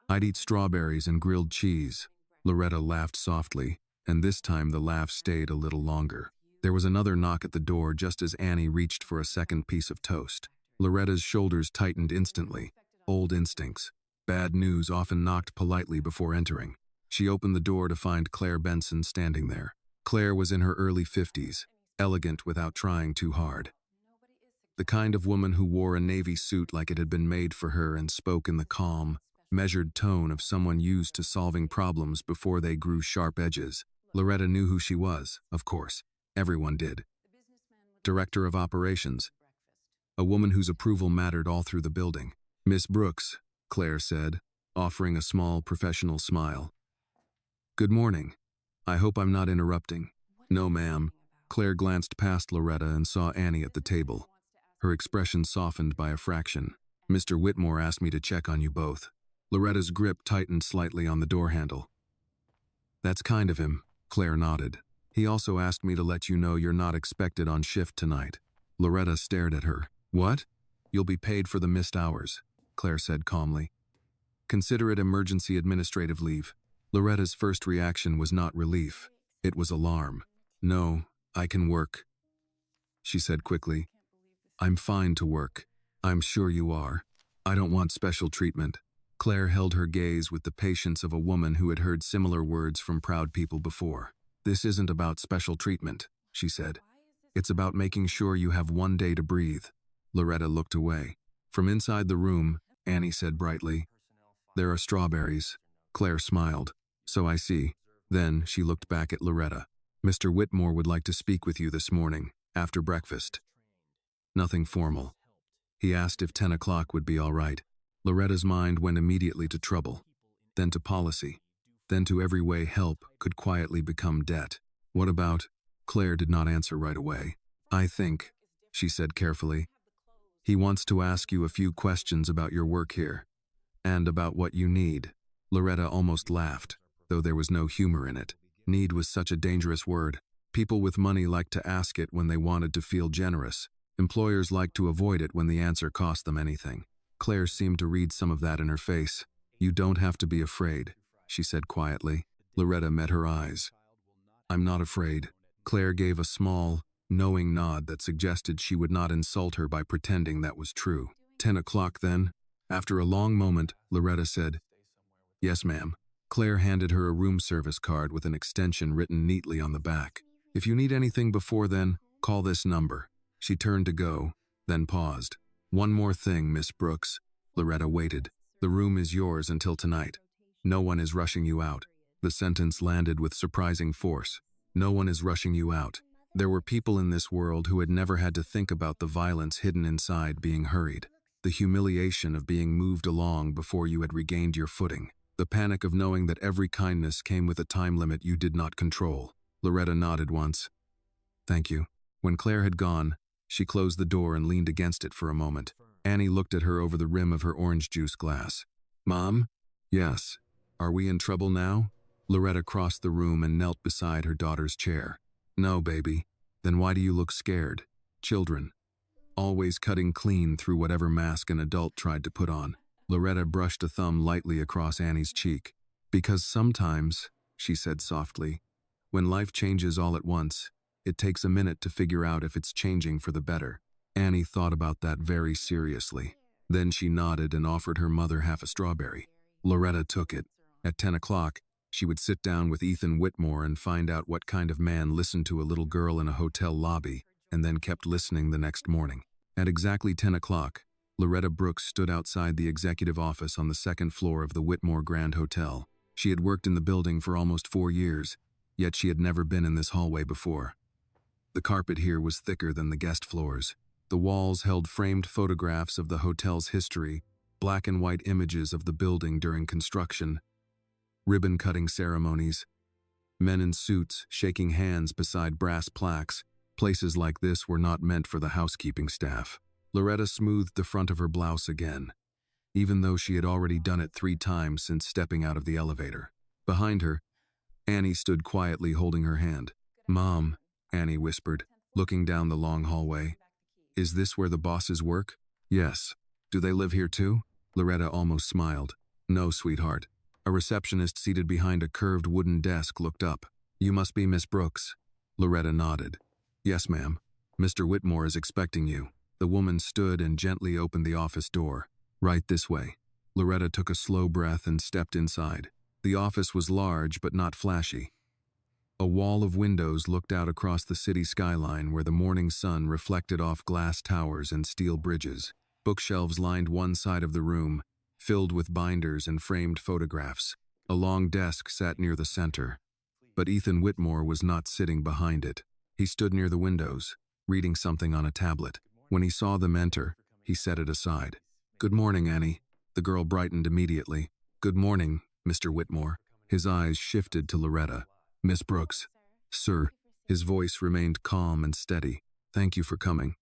I'd eat strawberries and grilled cheese. Loretta laughed softly, and this time the laugh stayed a little longer. There was another knock at the door just as Annie reached for a second piece of toast. Loretta's shoulders tightened instantly. Old instincts. Bad news often knocked politely before entering. She opened the door to find Claire Benson standing there. Claire was in her early 50s, elegant without trying too hard. The kind of woman who wore a navy suit like it had been made for her and spoke in the calm, measured tone of someone used to solving problems before they grew sharp edges. Loretta knew who she was, of course. Everyone did. Director of Operations. A woman whose approval mattered all through the building. Miss Brooks, Claire said, offering a small professional smile. Good morning. I hope I'm not interrupting. No, ma'am. Claire glanced past Loretta and saw Annie at the table. Her expression softened by a fraction. Mr. Whitmore asked me to check on you both. Loretta's grip tightened slightly on the door handle. That's kind of him, Claire nodded. He also asked me to let you know you're not expected on shift tonight. Loretta stared at her. What? You'll be paid for the missed hours, Claire said calmly. Consider it emergency administrative leave. Loretta's first reaction was not relief. It was alarm. No, I can work, she said quickly. I'm fine to work. I'm sure you are. I don't want special treatment. Claire held her gaze with the patience of a woman who had heard similar words from proud people before. This isn't about special treatment, she said. It's about making sure you have one day to breathe. Loretta looked away. From inside the room, Annie said brightly, There are strawberries. Claire smiled. So I see. Then she looked back at Loretta. Mr. Whitmore would like to speak with you this morning, after breakfast. Nothing formal. He asked if 10 o'clock would be all right. Loretta's mind went immediately to trouble, then to policy, then to every way help could quietly become debt. What about? Claire did not answer right away. I think, she said carefully, he wants to ask you a few questions about your work here, and about what you need. Loretta almost laughed, though there was no humor in it. Need was such a dangerous word. People with money liked to ask it when they wanted to feel generous. Employers liked to avoid it when the answer cost them anything. Claire seemed to read some of that in her face. You don't have to be afraid, she said quietly. Loretta met her eyes. I'm not afraid. Claire gave a small, knowing nod that suggested she would not insult her by pretending that was true. 10 o'clock then? After a long moment, Loretta said, Yes, ma'am. Claire handed her a room service card with an extension written neatly on the back. If you need anything before then, call this number. She turned to go, then paused. One more thing, Miss Brooks. Loretta waited. The room is yours until tonight. No one is rushing you out. The sentence landed with surprising force. No one is rushing you out. There were people in this world who had never had to think about the violence hidden inside being hurried, the humiliation of being moved along before you had regained your footing, the panic of knowing that every kindness came with a time limit you did not control. Loretta nodded once. Thank you. When Claire had gone, she closed the door and leaned against it for a moment. Annie looked at her over the rim of her orange juice glass. Mom? Yes. Are we in trouble now? Loretta crossed the room and knelt beside her daughter's chair. No, baby. Then why do you look scared? Children. Always cutting clean through whatever mask an adult tried to put on. Loretta brushed a thumb lightly across Annie's cheek. Because sometimes, she said softly, when life changes all at once, it takes a minute to figure out if it's changing for the better. Annie thought about that very seriously. Then she nodded and offered her mother half a strawberry. Loretta took it. At 10 o'clock, she would sit down with Ethan Whitmore and find out what kind of man listened to a little girl in a hotel lobby and then kept listening the next morning. At exactly 10 o'clock, Loretta Brooks stood outside the executive office on the second floor of the Whitmore Grand Hotel. She had worked in the building for almost 4 years, yet she had never been in this hallway before. The carpet here was thicker than the guest floors. The walls held framed photographs of the hotel's history, black and white images of the building during construction, ribbon-cutting ceremonies, men in suits shaking hands beside brass plaques. Places like this were not meant for the housekeeping staff. Loretta smoothed the front of her blouse again, even though she had already done it 3 times since stepping out of the elevator. Behind her, Annie stood quietly holding her hand. Mom, Annie whispered, looking down the long hallway. Is this where the bosses work? Yes. Do they live here too? Loretta almost smiled. No, sweetheart. A receptionist seated behind a curved wooden desk looked up. You must be Miss Brooks. Loretta nodded. Yes, ma'am. Mr. Whitmore is expecting you. The woman stood and gently opened the office door. Right this way. Loretta took a slow breath and stepped inside. The office was large but not flashy. A wall of windows looked out across the city skyline where the morning sun reflected off glass towers and steel bridges. Bookshelves lined one side of the room, filled with binders and framed photographs. A long desk sat near the center. But Ethan Whitmore was not sitting behind it. He stood near the windows, reading something on a tablet. When he saw them enter, he set it aside. Good morning, Annie. The girl brightened immediately. Good morning, Mr. Whitmore. His eyes shifted to Loretta. Miss Brooks. Sir. His voice remained calm and steady. Thank you for coming.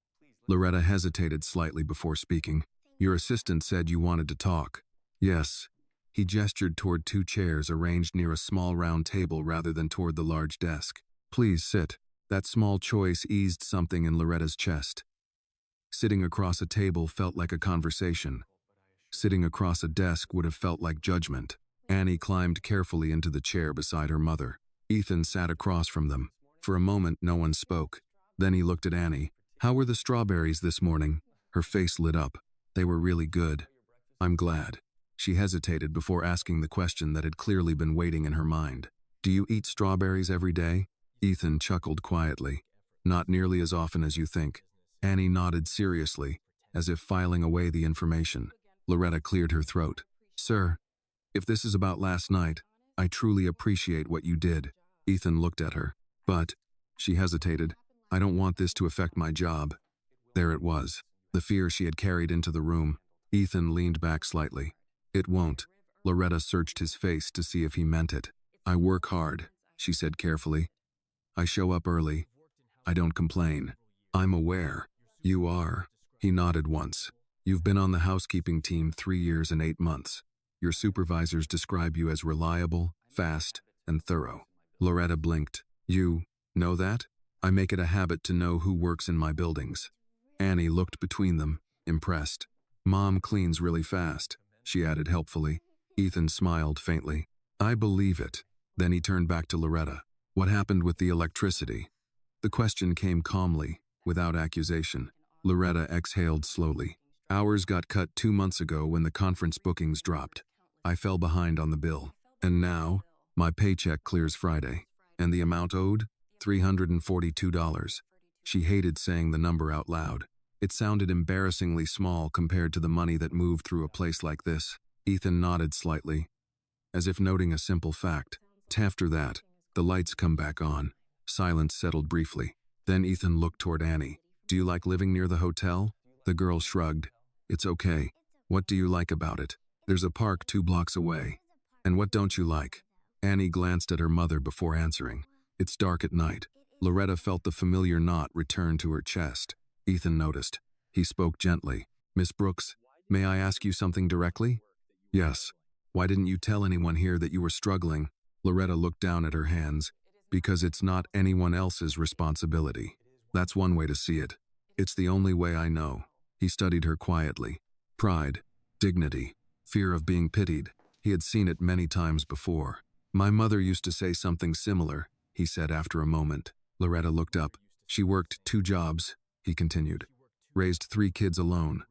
Loretta hesitated slightly before speaking. Your assistant said you wanted to talk. Yes. He gestured toward two chairs arranged near a small round table rather than toward the large desk. Please sit. That small choice eased something in Loretta's chest. Sitting across a table felt like a conversation. Sitting across a desk would have felt like judgment. Annie climbed carefully into the chair beside her mother. Ethan sat across from them. For a moment, no one spoke. Then he looked at Annie. How were the strawberries this morning? Her face lit up. They were really good. I'm glad. She hesitated before asking the question that had clearly been waiting in her mind. Do you eat strawberries every day? Ethan chuckled quietly. Not nearly as often as you think. Annie nodded seriously, as if filing away the information. Loretta cleared her throat. Sir, if this is about last night, I truly appreciate what you did. Ethan looked at her. But, she hesitated, I don't want this to affect my job. There it was, the fear she had carried into the room. Ethan leaned back slightly. It won't. Loretta searched his face to see if he meant it. I work hard, she said carefully. I show up early. I don't complain. I'm aware. You are. He nodded once. You've been on the housekeeping team 3 years and 8 months. Your supervisors describe you as reliable, fast, and thorough. Loretta blinked. You know that? I make it a habit to know who works in my buildings. Annie looked between them, impressed. Mom cleans really fast, she added helpfully. Ethan smiled faintly. I believe it. Then he turned back to Loretta. What happened with the electricity? The question came calmly, without accusation. Loretta exhaled slowly. Ours got cut 2 months ago when the conference bookings dropped. I fell behind on the bill. And now, my paycheck clears Friday. And the amount owed? $342. She hated saying the number out loud. It sounded embarrassingly small compared to the money that moved through a place like this. Ethan nodded slightly, as if noting a simple fact. After that, the lights come back on. Silence settled briefly. Then Ethan looked toward Annie. Do you like living near the hotel? The girl shrugged. It's okay. What do you like about it? There's a park 2 blocks away. And what don't you like? Annie glanced at her mother before answering. It's dark at night. Loretta felt the familiar knot return to her chest. Ethan noticed. He spoke gently. Miss Brooks, may I ask you something directly? Yes. Why didn't you tell anyone here that you were struggling? Loretta looked down at her hands. Because it's not anyone else's responsibility. That's one way to see it. It's the only way I know. He studied her quietly. Pride, dignity, fear of being pitied. He had seen it many times before. My mother used to say something similar, he said after a moment. Loretta looked up. She worked 2 jobs, he continued. Raised 3 kids alone.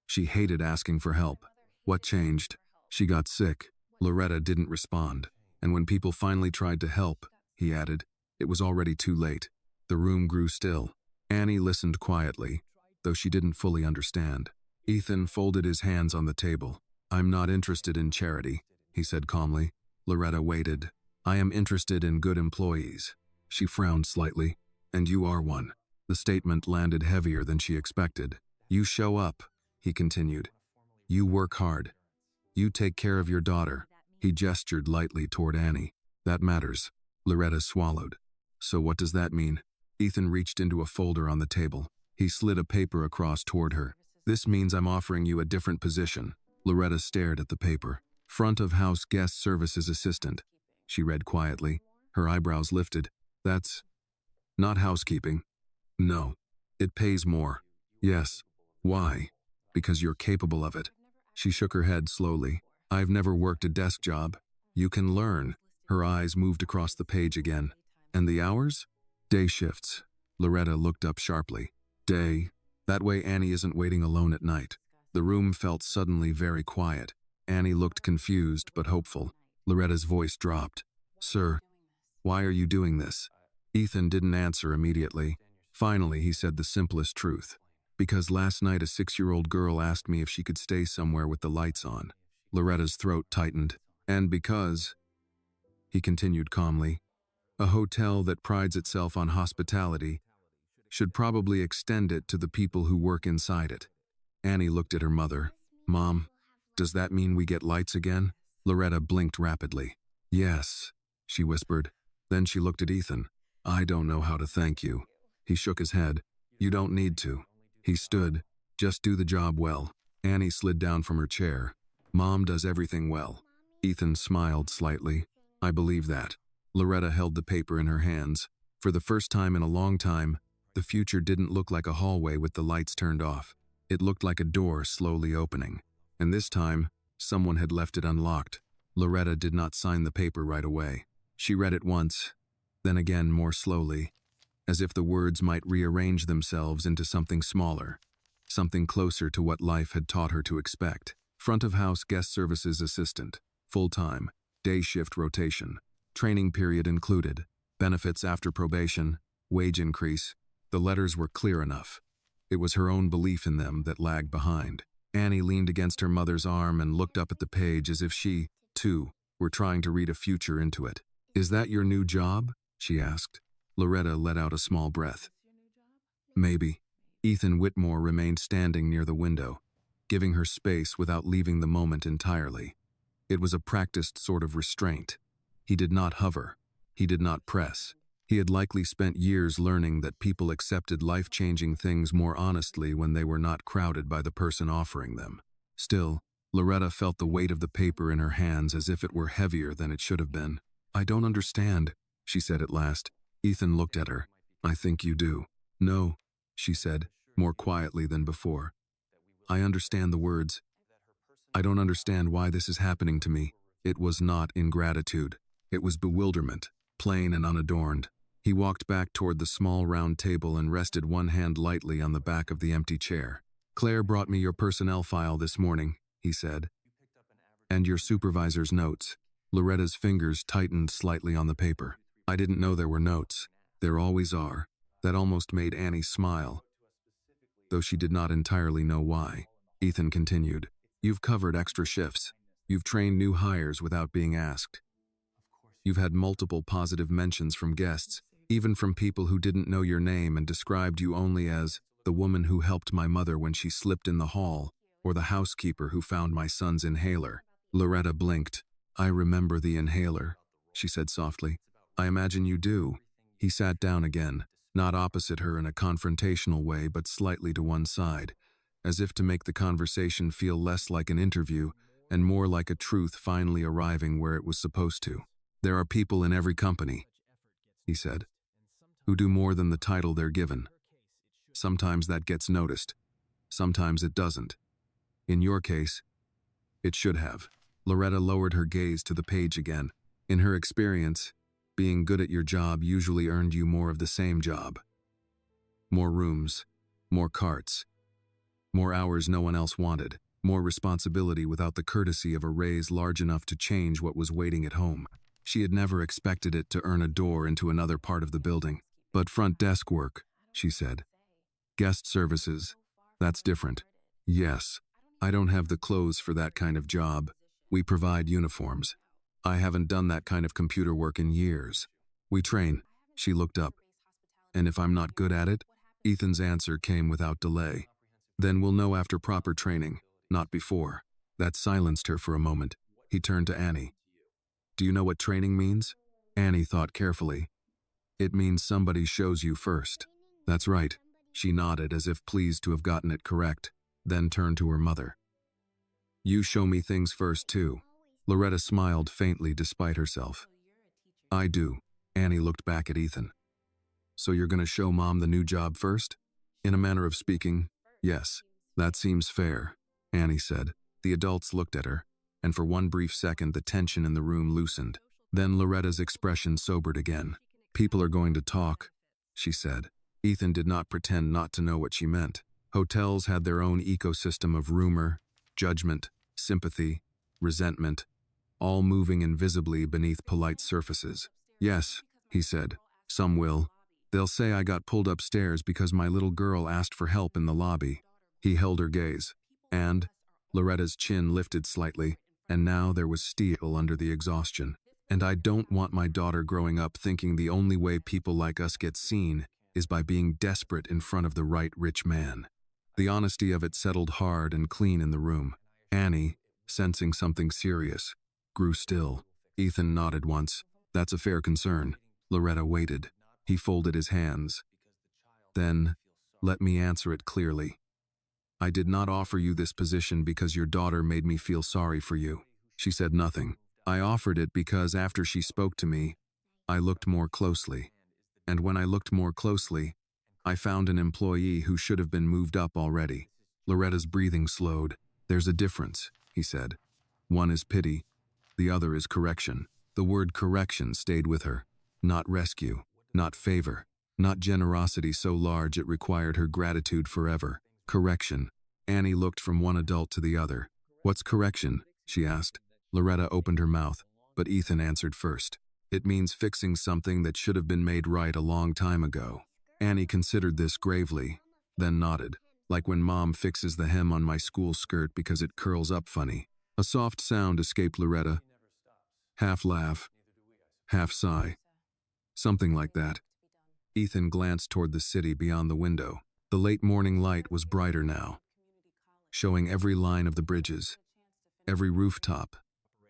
She hated asking for help. What changed? She got sick. Loretta didn't respond. And when people finally tried to help, he added, it was already too late. The room grew still. Annie listened quietly, though she didn't fully understand. Ethan folded his hands on the table. I'm not interested in charity, he said calmly. Loretta waited. I am interested in good employees. She frowned slightly. And you are one. The statement landed heavier than she expected. You show up, he continued. You work hard. You take care of your daughter. He gestured lightly toward Annie. That matters. Loretta swallowed. So what does that mean? Ethan reached into a folder on the table. He slid a paper across toward her. This means I'm offering you a different position. Loretta stared at the paper. Front of house guest services assistant. She read quietly. Her eyebrows lifted. That's not housekeeping. No. It pays more. Yes. Why? Because you're capable of it. She shook her head slowly. I've never worked a desk job. You can learn. Her eyes moved across the page again. And the hours? Day shifts. Loretta looked up sharply. Day. That way Annie isn't waiting alone at night. The room felt suddenly very quiet. Annie looked confused but hopeful. Loretta's voice dropped. Sir, why are you doing this? Ethan didn't answer immediately. Finally, he said the simplest truth. Because last night a 6-year-old girl asked me if she could stay somewhere with the lights on. Loretta's throat tightened. And because, he continued calmly, a hotel that prides itself on hospitality should probably extend it to the people who work inside it. Annie looked at her mother. Mom, does that mean we get lights again? Loretta blinked rapidly. Yes, she whispered. Then she looked at Ethan. I don't know how to thank you. He shook his head. You don't need to. He stood. Just do the job well. Annie slid down from her chair. Mom does everything well. Ethan smiled slightly. I believe that. Loretta held the paper in her hands. For the first time in a long time, the future didn't look like a hallway with the lights turned off. It looked like a door slowly opening. And this time, someone had left it unlocked. Loretta did not sign the paper right away. She read it once, then again more slowly, as if the words might rearrange themselves into something smaller, something closer to what life had taught her to expect. Front of house guest services assistant, full-time, day shift rotation, training period included, benefits after probation, wage increase. The letters were clear enough. It was her own belief in them that lagged behind. Annie leaned against her mother's arm and looked up at the page as if she, too, were trying to read a future into it. Is that your new job? She asked. Loretta let out a small breath. Maybe. Ethan Whitmore remained standing near the window, giving her space without leaving the moment entirely. It was a practiced sort of restraint. He did not hover. He did not press. He had likely spent years learning that people accepted life-changing things more honestly when they were not crowded by the person offering them. Still, Loretta felt the weight of the paper in her hands as if it were heavier than it should have been. I don't understand, she said at last. Ethan looked at her. I think you do. No, she said, more quietly than before. I understand the words. I don't understand why this is happening to me. It was not ingratitude. It was bewilderment, plain and unadorned. He walked back toward the small round table and rested one hand lightly on the back of the empty chair. Claire brought me your personnel file this morning, he said. And your supervisor's notes. Loretta's fingers tightened slightly on the paper. I didn't know there were notes. There always are. That almost made Annie smile, though she did not entirely know why. Ethan continued. You've covered extra shifts. You've trained new hires without being asked. You've had multiple positive mentions from guests, even from people who didn't know your name and described you only as the woman who helped my mother when she slipped in the hall, or the housekeeper who found my son's inhaler. Loretta blinked. I remember the inhaler, she said softly. I imagine you do. He sat down again, not opposite her in a confrontational way, but slightly to one side, as if to make the conversation feel less like an interview and more like a truth finally arriving where it was supposed to. There are people in every company, he said, who do more than the title they're given. Sometimes that gets noticed. Sometimes it doesn't. In your case, it should have. Loretta lowered her gaze to the page again. In her experience, being good at your job usually earned you more of the same job. More rooms, more carts, more hours no one else wanted, more responsibility without the courtesy of a raise large enough to change what was waiting at home. She had never expected it to earn a door into another part of the building. But front desk work, she said. Guest services, that's different. Yes, I don't have the clothes for that kind of job. We provide uniforms. I haven't done that kind of computer work in years. We train. She looked up. And if I'm not good at it? Ethan's answer came without delay. Then we'll know after proper training, not before. That silenced her for a moment. He turned to Annie. Do you know what training means? Annie thought carefully. It means somebody shows you first. That's right. She nodded as if pleased to have gotten it correct, then turned to her mother. You show me things first too. Loretta smiled faintly despite herself. I do. Annie looked back at Ethan. So you're going to show Mom the new job first? In a manner of speaking, yes. That seems fair, Annie said. The adults looked at her, and for one brief second the tension in the room loosened. Then Loretta's expression sobered again. People are going to talk, she said. Ethan did not pretend not to know what she meant. Hotels had their own ecosystem of rumor, judgment, sympathy, resentment, all moving invisibly beneath polite surfaces. Yes, he said. Some will. They'll say I got pulled upstairs because my little girl asked for help in the lobby. He held her gaze. And Loretta's chin lifted slightly, and now there was steel under the exhaustion. And I don't want my daughter growing up thinking the only way people like us get seen is by being desperate in front of the right rich man. The honesty of it settled hard and clean in the room. Annie, sensing something serious, grew still. Ethan nodded once. That's a fair concern. Loretta waited. He folded his hands. Then, let me answer it clearly. I did not offer you this position because your daughter made me feel sorry for you. She said nothing. I offered it because after she spoke to me, I looked more closely. And when I looked more closely, I found an employee who should have been moved up already. Loretta's breathing slowed. There's a difference, he said. One is pity, the other is correction. The word correction stayed with her. Not rescue, not favor, not generosity so large it required her gratitude forever. Correction. Annie looked from one adult to the other. What's correction? She asked. Loretta opened her mouth, but Ethan answered first. It means fixing something that should have been made right a long time ago. Annie considered this gravely, then nodded, like when Mom fixes the hem on my school skirt because it curls up funny. A soft sound escaped Loretta. Half laugh, half sigh. Something like that. Ethan glanced toward the city beyond the window. The late morning light was brighter now, showing every line of the bridges, every rooftop,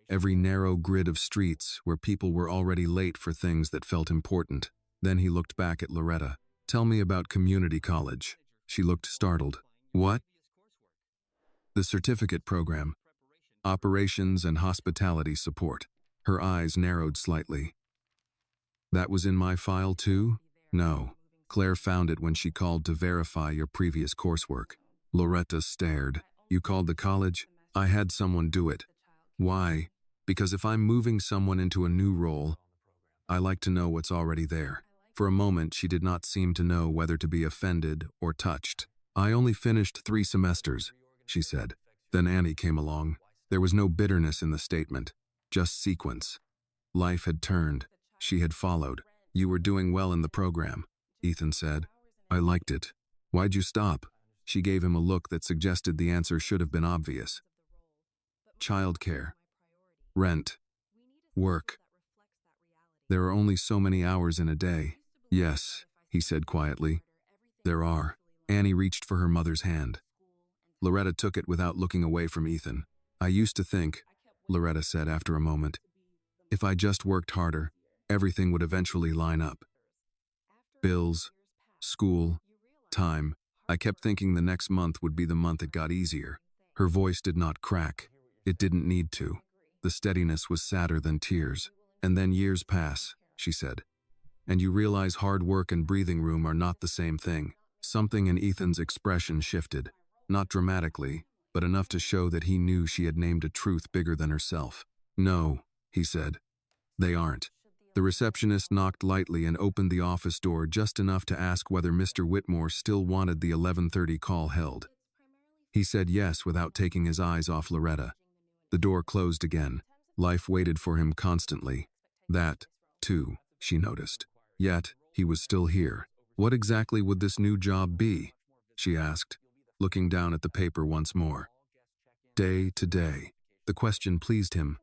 every narrow grid of streets where people were already late for things that felt important. Then he looked back at Loretta. Tell me about community college. She looked startled. What? The certificate program. Operations and hospitality support. Her eyes narrowed slightly. That was in my file too? No. Claire found it when she called to verify your previous coursework. Loretta stared. You called the college? I had someone do it. Why? Because if I'm moving someone into a new role, I like to know what's already there. For a moment, she did not seem to know whether to be offended or touched. I only finished 3 semesters, she said. Then Annie came along. There was no bitterness in the statement, just sequence. Life had turned. She had followed. You were doing well in the program, Ethan said. I liked it. Why'd you stop? She gave him a look that suggested the answer should have been obvious. Childcare. Rent. Work. There are only so many hours in a day. Yes, he said quietly. There are. Annie reached for her mother's hand. Loretta took it without looking away from Ethan. I used to think, Loretta said after a moment, if I just worked harder, everything would eventually line up. Bills, school, time. I kept thinking the next month would be the month it got easier. Her voice did not crack. It didn't need to. The steadiness was sadder than tears. And then years pass, she said. And you realize hard work and breathing room are not the same thing. Something in Ethan's expression shifted. Not dramatically, but enough to show that he knew she had named a truth bigger than herself. No, he said. They aren't. The receptionist knocked lightly and opened the office door just enough to ask whether Mr. Whitmore still wanted the 11:30 call held. He said yes without taking his eyes off Loretta. The door closed again. Life waited for him constantly. That, too, she noticed. Yet, he was still here. What exactly would this new job be? She asked, looking down at the paper once more. Day to day. The question pleased him,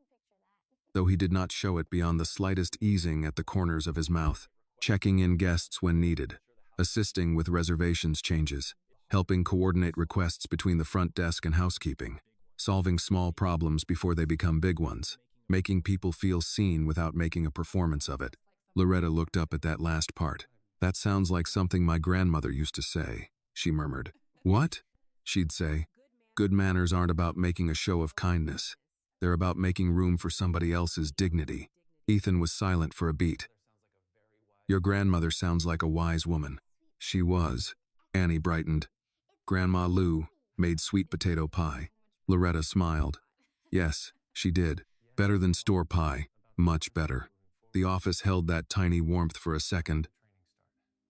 though he did not show it beyond the slightest easing at the corners of his mouth, checking in guests when needed, assisting with reservations changes, helping coordinate requests between the front desk and housekeeping, solving small problems before they become big ones, making people feel seen without making a performance of it. Loretta looked up at that last part. That sounds like something my grandmother used to say, she murmured. What? She'd say. Good manners aren't about making a show of kindness. They're about making room for somebody else's dignity. Ethan was silent for a beat. Your grandmother sounds like a wise woman. She was. Annie brightened. Grandma Lou, Made sweet potato pie. Loretta smiled. Yes, she did. Better than store pie. Much better. The office held that tiny warmth for a second,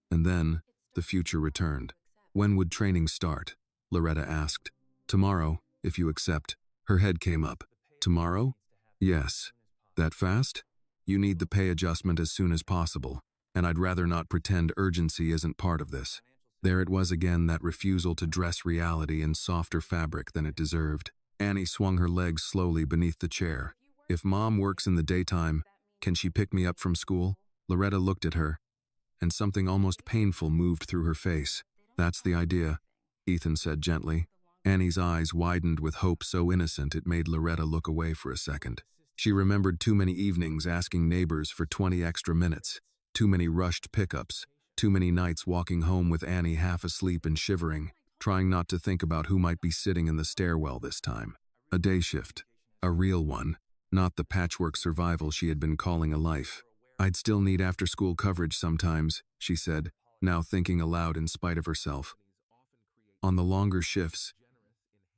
and then the future returned. When would training start? Loretta asked. Tomorrow, if you accept. Her head came up. Tomorrow? Yes. That fast? You need the pay adjustment as soon as possible, and I'd rather not pretend urgency isn't part of this. There it was again, that refusal to dress reality in softer fabric than it deserved. Annie swung her legs slowly beneath the chair. If Mom works in the daytime, can she pick me up from school? Loretta looked at her, and something almost painful moved through her face. That's the idea, Ethan said gently. Annie's eyes widened with hope so innocent it made Loretta look away for a second. She remembered too many evenings asking neighbors for 20 extra minutes, too many rushed pickups, too many nights walking home with Annie half asleep and shivering, trying not to think about who might be sitting in the stairwell this time. A day shift. A real one, not the patchwork survival she had been calling a life. I'd still need after-school coverage sometimes, she said, now thinking aloud in spite of herself. On the longer shifts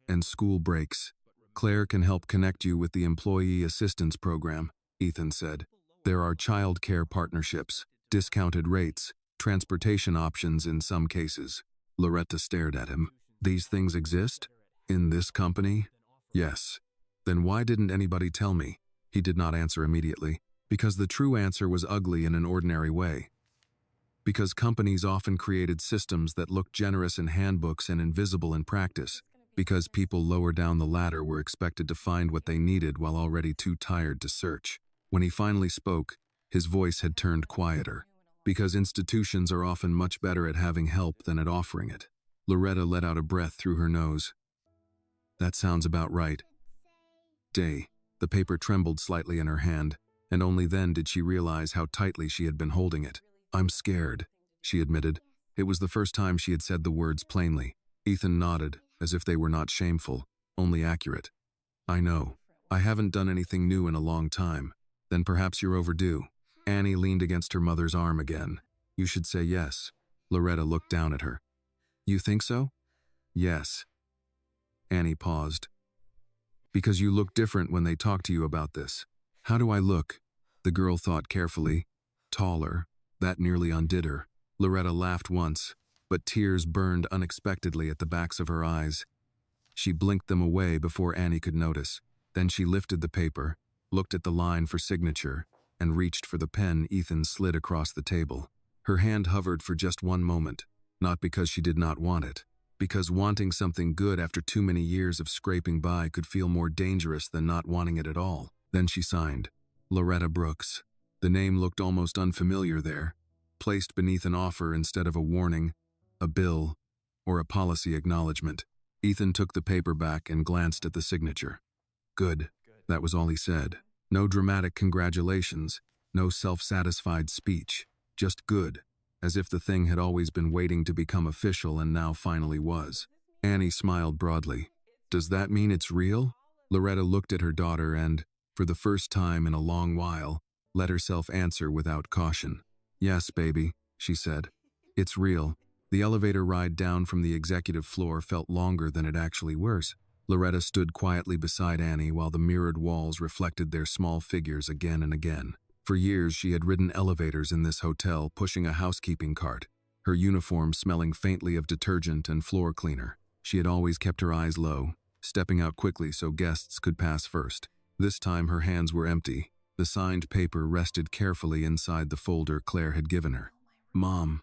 and school breaks, Claire can help connect you with the Employee Assistance Program, Ethan said. There are child care partnerships, discounted rates, transportation options in some cases. Loretta stared at him. These things exist? In this company? Yes. Then why didn't anybody tell me? He did not answer immediately, because the true answer was ugly in an ordinary way. Because companies often created systems that looked generous in handbooks and invisible in practice. Because people lower down the ladder were expected to find what they needed while already too tired to search. When he finally spoke, his voice had turned quieter. Because institutions are often much better at having help than at offering it. Loretta let out a breath through her nose. That sounds about right. Day. The paper trembled slightly in her hand, and only then did she realize how tightly she had been holding it. I'm scared, she admitted. It was the first time she had said the words plainly. Ethan nodded, as if they were not shameful, only accurate. I know. I haven't done anything new in a long time. Then perhaps you're overdue. Annie leaned against her mother's arm again. You should say yes. Loretta looked down at her. You think so? Yes. Annie paused. Because you look different when they talk to you about this. How do I look? The girl thought carefully. Taller. That nearly undid her. Loretta laughed once, but tears burned unexpectedly at the backs of her eyes. She blinked them away before Annie could notice. Then she lifted the paper, looked at the line for signature, and reached for the pen Ethan slid across the table. Her hand hovered for just one moment, not because she did not want it, because wanting something good after too many years of scraping by could feel more dangerous than not wanting it at all. Then she signed. Loretta Brooks. The name looked almost unfamiliar there, placed beneath an offer instead of a warning, a bill, or a policy acknowledgement. Ethan took the paper back and glanced at the signature. Good. That was all he said. No dramatic congratulations, no self-satisfied speech, just good, as if the thing had always been waiting to become official and now finally was. Annie smiled broadly. Does that mean it's real? Loretta looked at her daughter and, for the first time in a long while, let herself answer without caution. Yes, baby, she said. It's real. The elevator ride down from the executive floor felt longer than it actually was. Loretta stood quietly beside Annie while the mirrored walls reflected their small figures again and again. For years she had ridden elevators in this hotel pushing a housekeeping cart, her uniform smelling faintly of detergent and floor cleaner. She had always kept her eyes low, stepping out quickly so guests could pass first. This time her hands were empty. The signed paper rested carefully inside the folder Claire had given her. Mom,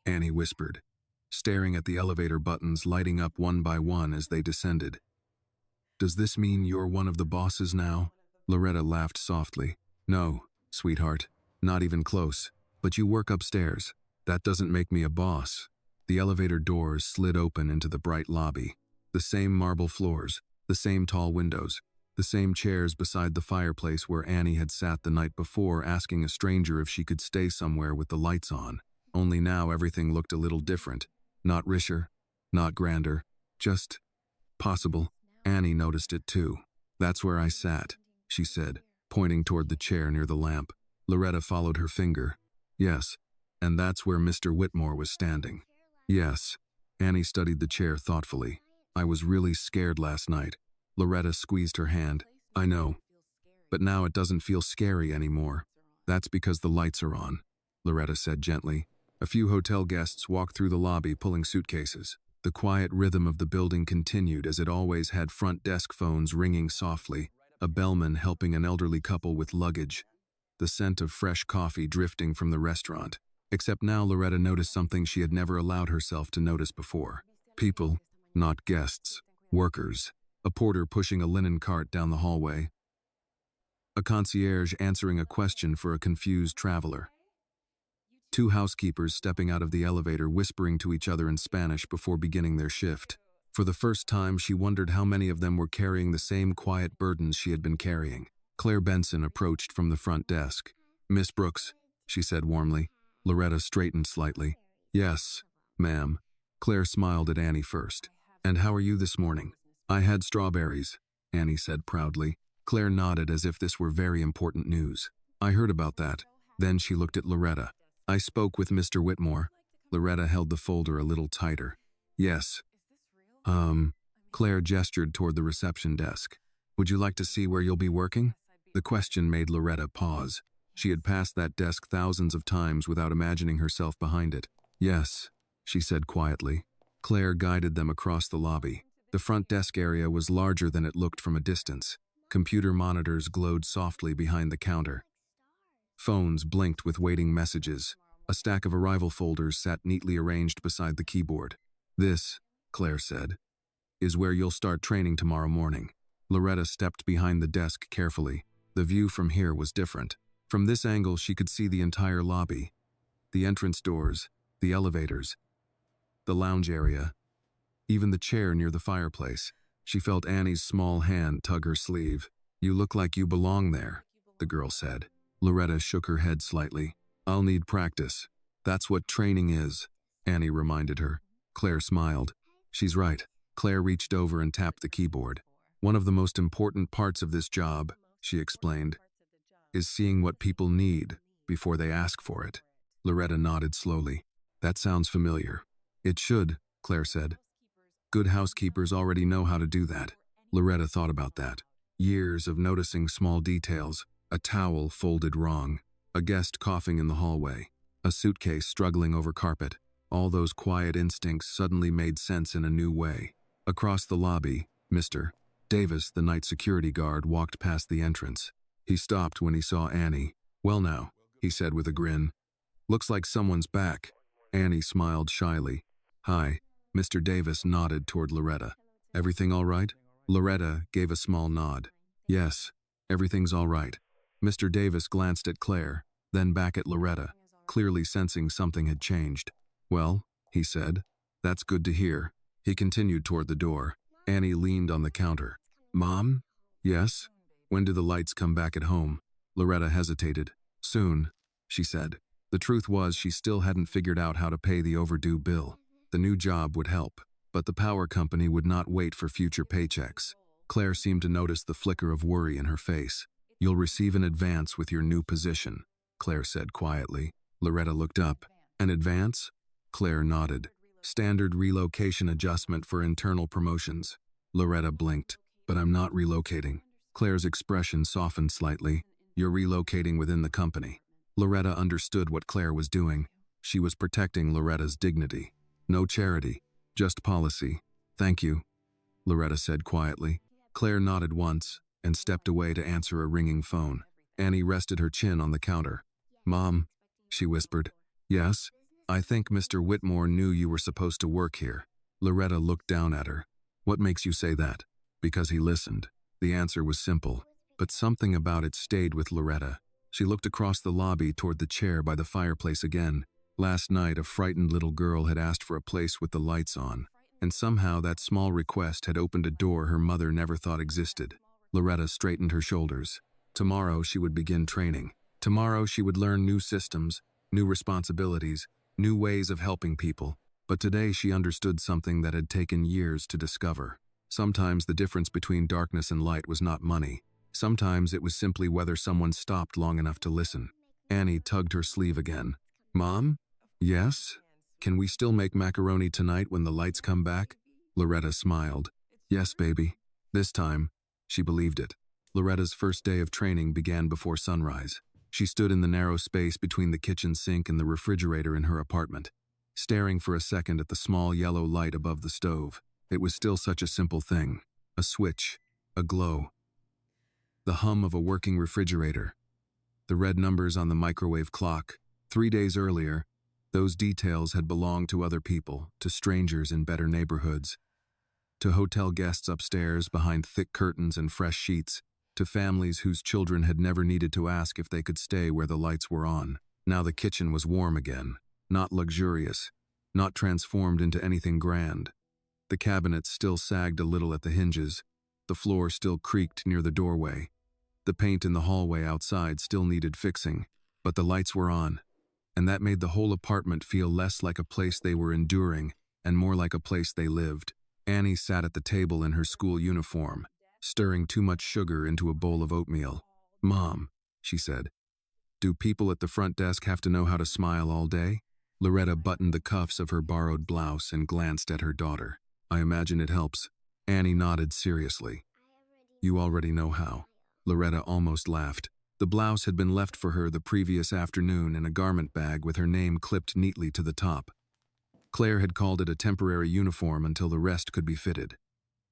Annie whispered, staring at the elevator buttons lighting up one by one as they descended. Does this mean you're one of the bosses now? Loretta laughed softly. No, sweetheart, not even close. But you work upstairs. That doesn't make me a boss. The elevator doors slid open into the bright lobby. The same marble floors, the same tall windows, the same chairs beside the fireplace where Annie had sat the night before asking a stranger if she could stay somewhere with the lights on. Only now everything looked a little different. Not richer, not grander, just possible. Annie noticed it too. That's where I sat, she said, pointing toward the chair near the lamp. Loretta followed her finger. Yes, and that's where Mr. Whitmore was standing. Yes. Annie studied the chair thoughtfully. I was really scared last night. Loretta squeezed her hand. I know, but now it doesn't feel scary anymore. That's because the lights are on, Loretta said gently. A few hotel guests walked through the lobby pulling suitcases. The quiet rhythm of the building continued as it always had, front desk phones ringing softly, a bellman helping an elderly couple with luggage, the scent of fresh coffee drifting from the restaurant. Except now Loretta noticed something she had never allowed herself to notice before. People, not guests, workers. A porter pushing a linen cart down the hallway. A concierge answering a question for a confused traveler. Two housekeepers stepping out of the elevator whispering to each other in Spanish before beginning their shift. For the first time, she wondered how many of them were carrying the same quiet burdens she had been carrying. Claire Benson approached from the front desk. Miss Brooks, she said warmly. Loretta straightened slightly. Yes, ma'am. Claire smiled at Annie first. And how are you this morning? I had strawberries, Annie said proudly. Claire nodded as if this were very important news. I heard about that. Then she looked at Loretta. I spoke with Mr. Whitmore. Loretta held the folder a little tighter. Yes. Claire gestured toward the reception desk. Would you like to see where you'll be working? The question made Loretta pause. She had passed that desk thousands of times without imagining herself behind it. Yes, she said quietly. Claire guided them across the lobby. The front desk area was larger than it looked from a distance. Computer monitors glowed softly behind the counter. Phones blinked with waiting messages. A stack of arrival folders sat neatly arranged beside the keyboard. This, Claire said, is where you'll start training tomorrow morning. Loretta stepped behind the desk carefully. The view from here was different. From this angle, she could see the entire lobby, the entrance doors, the elevators, the lounge area, even the chair near the fireplace. She felt Annie's small hand tug her sleeve. You look like you belong there, the girl said. Loretta shook her head slightly. I'll need practice. That's what training is, Annie reminded her. Claire smiled. She's right. Claire reached over and tapped the keyboard. One of the most important parts of this job, she explained, is seeing what people need before they ask for it. Loretta nodded slowly. That sounds familiar. It should, Claire said. Good housekeepers already know how to do that. Loretta thought about that. Years of noticing small details. A towel folded wrong. A guest coughing in the hallway. A suitcase struggling over carpet. All those quiet instincts suddenly made sense in a new way. Across the lobby, Mr. Davis, the night security guard, walked past the entrance. He stopped when he saw Annie. Well now, he said with a grin. Looks like someone's back. Annie smiled shyly. Hi. Mr. Davis nodded toward Loretta. Everything all right? Loretta gave a small nod. Yes, everything's all right. Mr. Davis glanced at Claire, then back at Loretta, clearly sensing something had changed. Well, he said, that's good to hear. He continued toward the door. Annie leaned on the counter. Mom? Yes? When do the lights come back at home? Loretta hesitated. Soon, she said. The truth was she still hadn't figured out how to pay the overdue bill. The new job would help, but the power company would not wait for future paychecks. Claire seemed to notice the flicker of worry in her face. You'll receive an advance with your new position, Claire said quietly. Loretta looked up. An advance? Claire nodded. Standard relocation adjustment for internal promotions. Loretta blinked. But I'm not relocating. Claire's expression softened slightly. You're relocating within the company. Loretta understood what Claire was doing. She was protecting Loretta's dignity. No charity, just policy. Thank you, Loretta said quietly. Claire nodded once and stepped away to answer a ringing phone. Annie rested her chin on the counter. Mom, she whispered. Yes? I think Mr. Whitmore knew you were supposed to work here. Loretta looked down at her. What makes you say that? Because he listened. The answer was simple, but something about it stayed with Loretta. She looked across the lobby toward the chair by the fireplace again. Last night, a frightened little girl had asked for a place with the lights on, and somehow that small request had opened a door her mother never thought existed. Loretta straightened her shoulders. Tomorrow she would begin training. Tomorrow she would learn new systems, new responsibilities, new ways of helping people. But today she understood something that had taken years to discover. Sometimes the difference between darkness and light was not money. Sometimes it was simply whether someone stopped long enough to listen. Annie tugged her sleeve again. Mom? Yes? Can we still make macaroni tonight when the lights come back? Loretta smiled. Yes, baby. This time, she believed it. Loretta's first day of training began before sunrise. She stood in the narrow space between the kitchen sink and the refrigerator in her apartment, staring for a second at the small yellow light above the stove. It was still such a simple thing. A switch, a glow, the hum of a working refrigerator, the red numbers on the microwave clock. 3 days earlier, those details had belonged to other people, to strangers in better neighborhoods, to hotel guests upstairs behind thick curtains and fresh sheets, to families whose children had never needed to ask if they could stay where the lights were on. Now the kitchen was warm again, not luxurious, not transformed into anything grand. The cabinets still sagged a little at the hinges, the floor still creaked near the doorway, the paint in the hallway outside still needed fixing, but the lights were on, and that made the whole apartment feel less like a place they were enduring and more like a place they lived. Annie sat at the table in her school uniform, stirring too much sugar into a bowl of oatmeal. Mom, she said, do people at the front desk have to know how to smile all day? Loretta buttoned the cuffs of her borrowed blouse and glanced at her daughter. I imagine it helps. Annie nodded seriously. You already know how. Loretta almost laughed. The blouse had been left for her the previous afternoon in a garment bag with her name clipped neatly to the top. Claire had called it a temporary uniform until the rest could be fitted.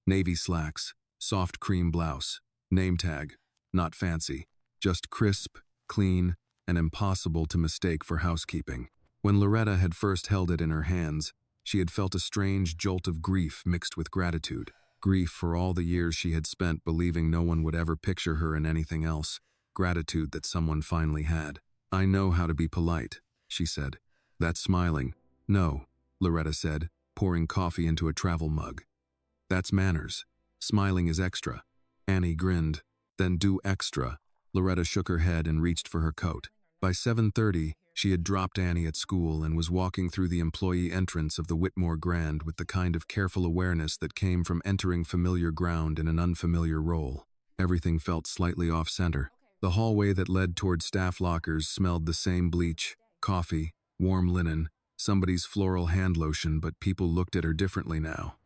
Navy slacks, soft cream blouse, name tag, not fancy, just crisp, clean, and impossible to mistake for housekeeping. When Loretta had first held it in her hands, she had felt a strange jolt of grief mixed with gratitude. Grief for all the years she had spent believing no one would ever picture her in anything else. Gratitude that someone finally had. I know how to be polite, she said. That's smiling. No, Loretta said, pouring coffee into a travel mug. That's manners. Smiling is extra. Annie grinned. Then do extra. Loretta shook her head and reached for her coat. By 7:30, she had dropped Annie at school and was walking through the employee entrance of the Whitmore Grand with the kind of careful awareness that came from entering familiar ground in an unfamiliar role. Everything felt slightly off-center. The hallway that led toward staff lockers smelled the same bleach, coffee, warm linen, somebody's floral hand lotion, but people looked at her differently now.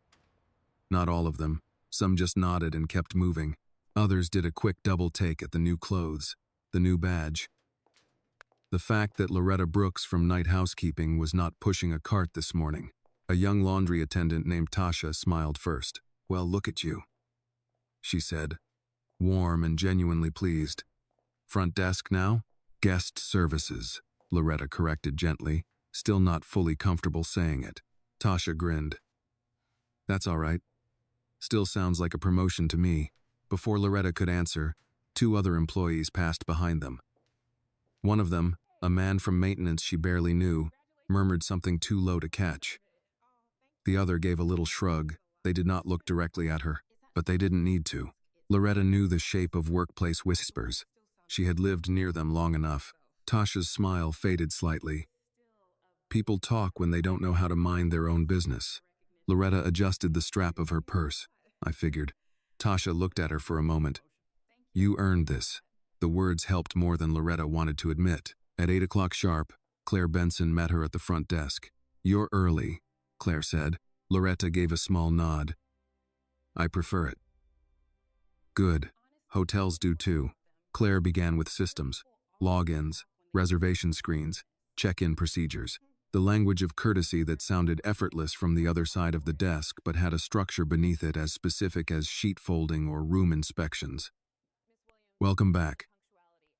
Not all of them. Some just nodded and kept moving. Others did a quick double take at the new clothes, the new badge. The fact that Loretta Brooks from night housekeeping was not pushing a cart this morning. A young laundry attendant named Tasha smiled first. Well, look at you, she said, warm and genuinely pleased. Front desk now? Guest services, Loretta corrected gently, still not fully comfortable saying it. Tasha grinned. That's all right. Still sounds like a promotion to me. Before Loretta could answer, 2 other employees passed behind them. One of them, a man from maintenance she barely knew, murmured something too low to catch. The other gave a little shrug. They did not look directly at her, but they didn't need to. Loretta knew the shape of workplace whispers. She had lived near them long enough. Tasha's smile faded slightly. People talk when they don't know how to mind their own business. Loretta adjusted the strap of her purse. I figured. Tasha looked at her for a moment. You earned this. The words helped more than Loretta wanted to admit. At 8 o'clock sharp, Claire Benson met her at the front desk. You're early, Claire said. Loretta gave a small nod. I prefer it. Good. Hotels do too. Claire began with systems, logins, reservation screens, check-in procedures. The language of courtesy that sounded effortless from the other side of the desk but had a structure beneath it as specific as sheet folding or room inspections. Welcome back.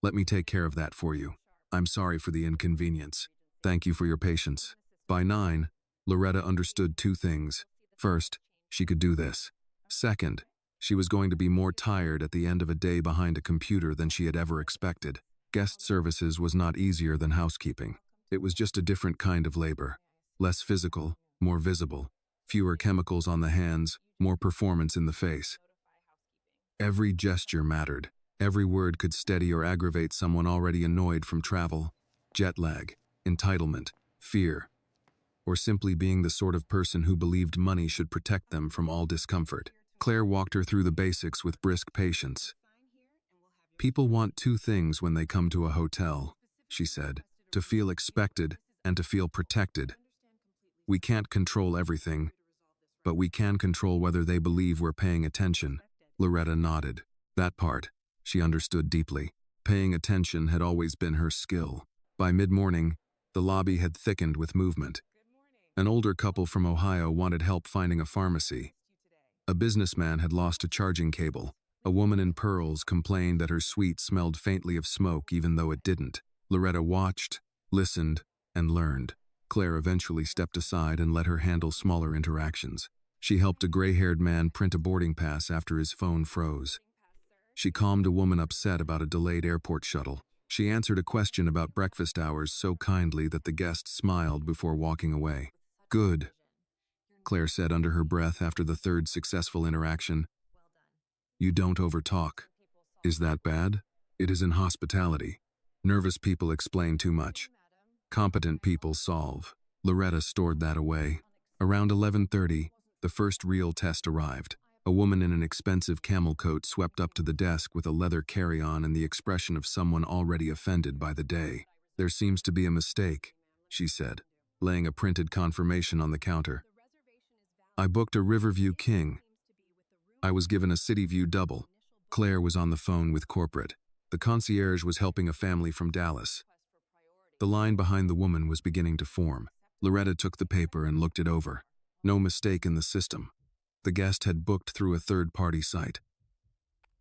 Let me take care of that for you. I'm sorry for the inconvenience. Thank you for your patience. By 9, Loretta understood 2 things. First, she could do this. Second, she was going to be more tired at the end of a day behind a computer than she had ever expected. Guest services was not easier than housekeeping. It was just a different kind of labor. Less physical, more visible. Fewer chemicals on the hands, more performance in the face. Every gesture mattered. Every word could steady or aggravate someone already annoyed from travel, jet lag, entitlement, fear, or simply being the sort of person who believed money should protect them from all discomfort. Claire walked her through the basics with brisk patience. People want 2 things when they come to a hotel, she said, to feel expected and to feel protected. We can't control everything, But we can control whether they believe we're paying attention. Loretta nodded. That part, she understood deeply. Paying attention had always been her skill. By mid-morning, the lobby had thickened with movement. An older couple from Ohio wanted help finding a pharmacy. A businessman had lost a charging cable. A woman in pearls complained that her suite smelled faintly of smoke even though it didn't. Loretta watched, listened, and learned. Claire eventually stepped aside and let her handle smaller interactions. She helped a gray-haired man print a boarding pass after his phone froze. She calmed a woman upset about a delayed airport shuttle. She answered a question about breakfast hours so kindly that the guest smiled before walking away. Good, Claire said under her breath after the third successful interaction. You don't overtalk. Is that bad? It is in hospitality. Nervous people explain too much. Competent people solve. Loretta stored that away. Around 11:30, the first real test arrived. A woman in an expensive camel coat swept up to the desk with a leather carry-on and the expression of someone already offended by the day. There seems to be a mistake, she said, laying a printed confirmation on the counter. I booked a Riverview King. I was given a City View double. Claire was on the phone with corporate. The concierge was helping a family from Dallas. The line behind the woman was beginning to form. Loretta took the paper and looked it over. No mistake in the system. The guest had booked through a third-party site.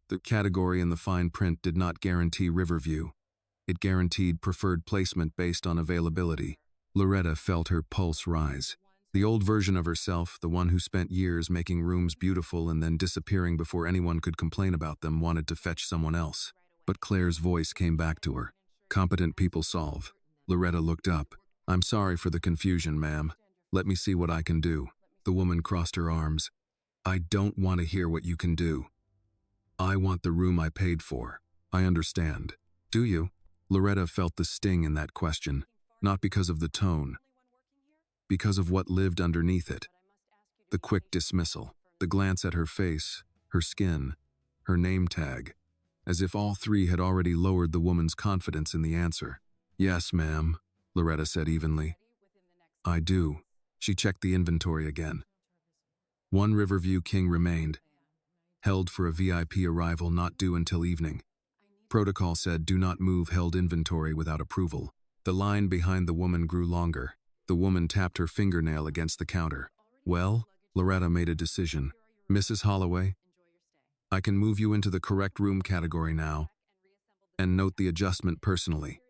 The category in the fine print did not guarantee Riverview. It guaranteed preferred placement based on availability. Loretta felt her pulse rise. The old version of herself, the one who spent years making rooms beautiful and then disappearing before anyone could complain about them, wanted to fetch someone else. But Claire's voice came back to her. Competent people solve. Loretta looked up. I'm sorry for the confusion, ma'am. Let me see what I can do. The woman crossed her arms. I don't want to hear what you can do. I want the room I paid for. I understand. Do you? Loretta felt the sting in that question, not because of the tone, because of what lived underneath it. The quick dismissal, the glance at her face, her skin, her name tag, as if all three had already lowered the woman's confidence in the answer. Yes, ma'am, Loretta said evenly. I do. She checked the inventory again. One Riverview King remained, held for a VIP arrival not due until evening. Protocol said do not move held inventory without approval. The line behind the woman grew longer. The woman tapped her fingernail against the counter. Well, Loretta made a decision. Mrs. Holloway, I can move you into the correct room category now, and note the adjustment personally.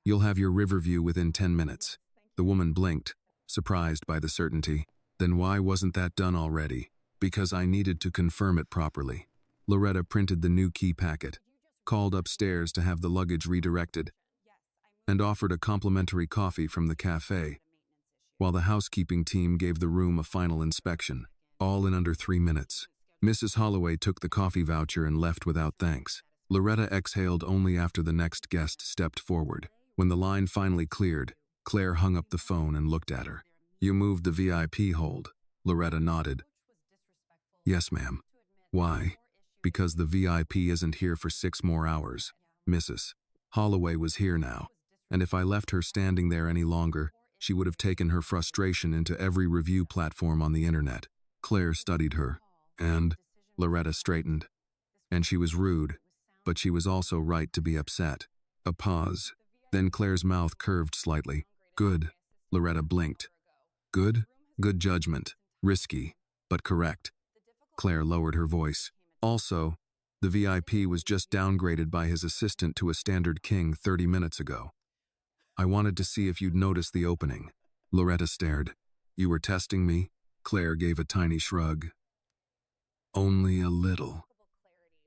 You'll have your Riverview within 10 minutes. The woman blinked, surprised by the certainty. Then why wasn't that done already? Because I needed to confirm it properly. Loretta printed the new key packet, called upstairs to have the luggage redirected, and offered a complimentary coffee from the cafe, while the housekeeping team gave the room a final inspection, all in under 3 minutes. Mrs. Holloway took the coffee voucher and left without thanks. Loretta exhaled only after the next guest stepped forward. When the line finally cleared, Claire hung up the phone and looked at her. You moved the VIP hold. Loretta nodded. Yes, ma'am. Why? Because the VIP isn't here for 6 more hours. Mrs. Holloway was here now, and if I left her standing there any longer, she would have taken her frustration into every review platform on the internet. Claire studied her, and Loretta straightened. And she was rude, but she was also right to be upset. A pause. Then Claire's mouth curved slightly. Good. Loretta blinked. Good? Good judgment. Risky, but correct. Claire lowered her voice. Also, the VIP was just downgraded by his assistant to a standard king 30 minutes ago. I wanted to see if you'd noticed the opening. Loretta stared. You were testing me? Claire gave a tiny shrug. Only a little.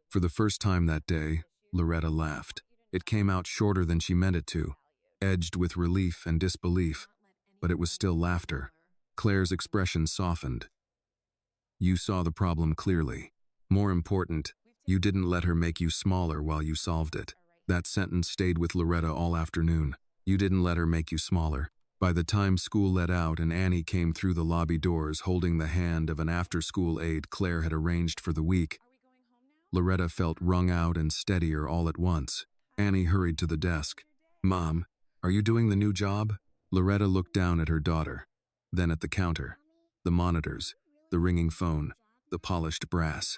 For the first time that day, Loretta laughed. It came out shorter than she meant it to, edged with relief and disbelief, but it was still laughter. Claire's expression softened. You saw the problem clearly. More important, you didn't let her make you smaller while you solved it. That sentence stayed with Loretta all afternoon. You didn't let her make you smaller. By the time school let out and Annie came through the lobby doors holding the hand of an after-school aide Claire had arranged for the week, Loretta felt wrung out and steadier all at once. Annie hurried to the desk. Mom, are you doing the new job? Loretta looked down at her daughter, then at the counter, the monitors, the ringing phone, the polished brass.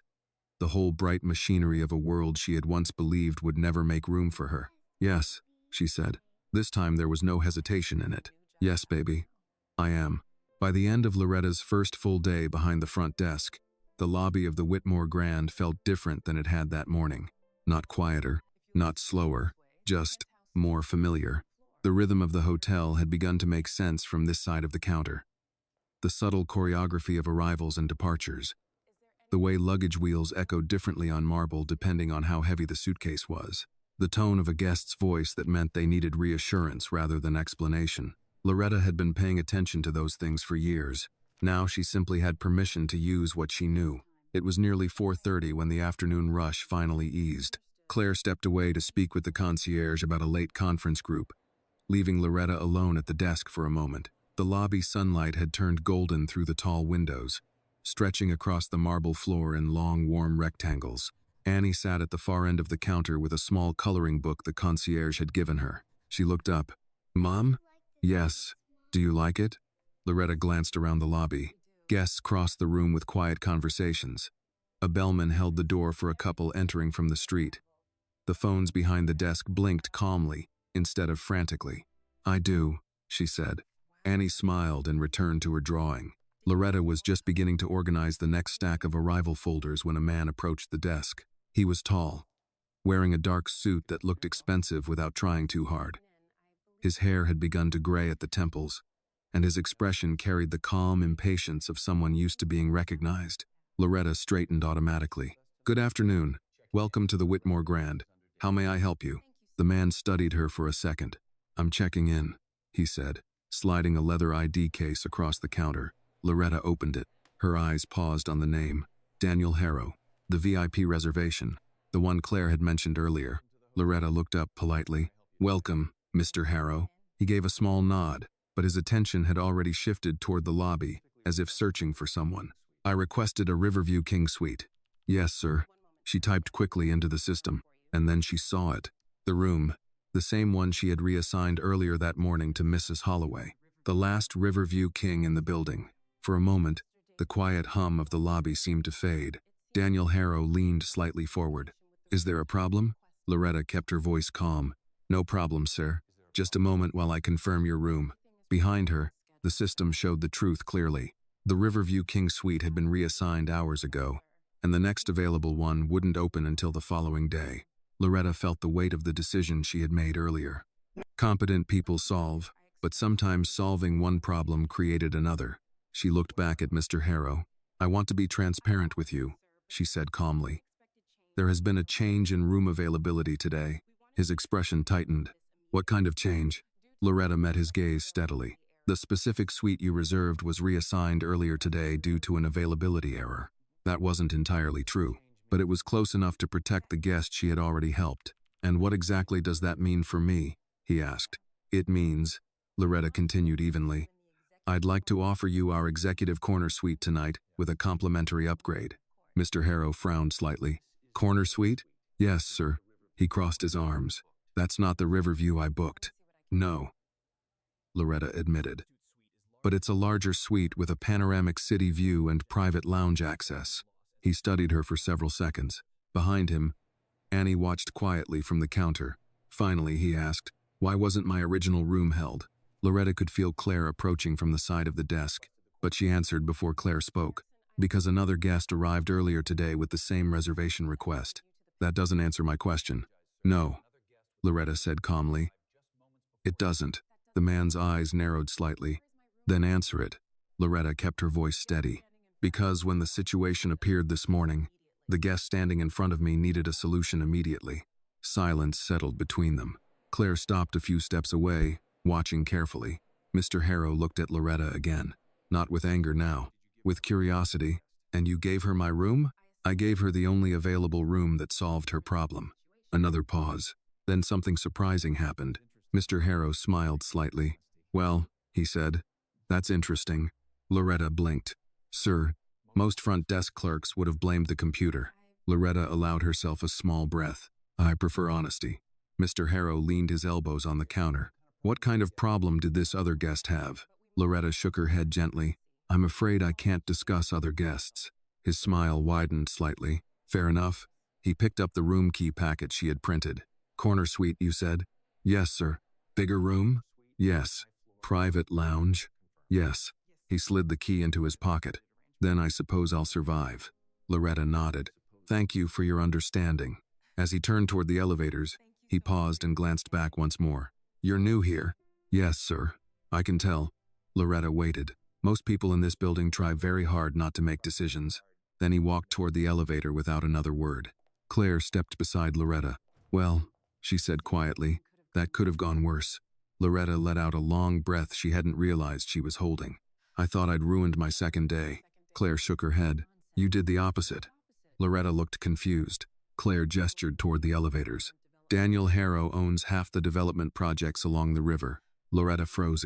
The whole bright machinery of a world she had once believed would never make room for her. "Yes," she said. This time there was no hesitation in it. "Yes, baby. I am." By the end of Loretta's first full day behind the front desk, the lobby of the Whitmore Grand felt different than it had that morning. Not quieter, not slower, just more familiar. The rhythm of the hotel had begun to make sense from this side of the counter. The subtle choreography of arrivals and departures. The way luggage wheels echoed differently on marble depending on how heavy the suitcase was. The tone of a guest's voice that meant they needed reassurance rather than explanation. Loretta had been paying attention to those things for years. Now she simply had permission to use what she knew. It was nearly 4:30 when the afternoon rush finally eased. Claire stepped away to speak with the concierge about a late conference group, leaving Loretta alone at the desk for a moment. The lobby sunlight had turned golden through the tall windows, stretching across the marble floor in long, warm rectangles. Annie sat at the far end of the counter with a small coloring book the concierge had given her. She looked up. "Mom?" "Yes. Do you like it?" Loretta glanced around the lobby. Guests crossed the room with quiet conversations. A bellman held the door for a couple entering from the street. The phones behind the desk blinked calmly instead of frantically. "I do," she said. Annie smiled and returned to her drawing. Loretta was just beginning to organize the next stack of arrival folders when a man approached the desk. He was tall, wearing a dark suit that looked expensive without trying too hard. His hair had begun to gray at the temples, and his expression carried the calm impatience of someone used to being recognized. Loretta straightened automatically. "Good afternoon. Welcome to the Whitmore Grand. How may I help you?" The man studied her for a second. "I'm checking in," he said, sliding a leather ID case across the counter. Loretta opened it. Her eyes paused on the name, Daniel Harrow, the VIP reservation, the one Claire had mentioned earlier. Loretta looked up politely. "Welcome, Mr. Harrow." He gave a small nod, but his attention had already shifted toward the lobby, as if searching for someone. "I requested a Riverview King suite." "Yes, sir." She typed quickly into the system, and then she saw it. The room, the same one she had reassigned earlier that morning to Mrs. Holloway. The last Riverview King in the building. For a moment, the quiet hum of the lobby seemed to fade. Daniel Harrow leaned slightly forward. "Is there a problem?" Loretta kept her voice calm. "No problem, sir. Just a moment while I confirm your room." Behind her, the system showed the truth clearly. The Riverview King suite had been reassigned hours ago, and the next available one wouldn't open until the following day. Loretta felt the weight of the decision she had made earlier. Competent people solve, but sometimes solving one problem created another. She looked back at Mr. Harrow. "I want to be transparent with you," she said calmly. "There has been a change in room availability today." His expression tightened. "What kind of change?" Loretta met his gaze steadily. "The specific suite you reserved was reassigned earlier today due to an availability error." That wasn't entirely true, but it was close enough to protect the guest she had already helped. "And what exactly does that mean for me?" he asked. "It means," Loretta continued evenly, "I'd like to offer you our executive corner suite tonight with a complimentary upgrade." Mr. Harrow frowned slightly. "Corner suite?" "Yes, sir." He crossed his arms. "That's not the Riverview I booked." "No," Loretta admitted. "But it's a larger suite with a panoramic city view and private lounge access." He studied her for several seconds. Behind him, Annie watched quietly from the counter. Finally, he asked, "Why wasn't my original room held?" Loretta could feel Claire approaching from the side of the desk, but she answered before Claire spoke. "Because another guest arrived earlier today with the same reservation request." "That doesn't answer my question." "No," Loretta said calmly. "It doesn't." The man's eyes narrowed slightly. "Then answer it." Loretta kept her voice steady. "Because when the situation appeared this morning, the guest standing in front of me needed a solution immediately." Silence settled between them. Claire stopped a few steps away, watching carefully. Mr. Harrow looked at Loretta again, not with anger now, with curiosity. "And you gave her my room?" "I gave her the only available room that solved her problem." Another pause. Then something surprising happened. Mr. Harrow smiled slightly. "Well," he said, "that's interesting." Loretta blinked. "Sir, most front desk clerks would have blamed the computer." Loretta allowed herself a small breath. "I prefer honesty." Mr. Harrow leaned his elbows on the counter. "What kind of problem did this other guest have?" Loretta shook her head gently. I'm afraid I can't discuss other guests. His smile widened slightly. Fair enough. He picked up the room key packet she had printed. Corner suite, you said? Yes, sir. Bigger room? Yes. Private lounge? Yes. He slid the key into his pocket. Then I suppose I'll survive. Loretta nodded. Thank you for your understanding. As he turned toward the elevators, he paused and glanced back once more. You're new here? Yes, sir. I can tell. Loretta waited. Most people in this building try very hard not to make decisions. Then he walked toward the elevator without another word. Claire stepped beside Loretta. Well, she said quietly, that could have gone worse. Loretta let out a long breath she hadn't realized she was holding. I thought I'd ruined my second day. Claire shook her head. You did the opposite. Loretta looked confused. Claire gestured toward the elevators. Daniel Harrow owns half the development projects along the river. Loretta froze.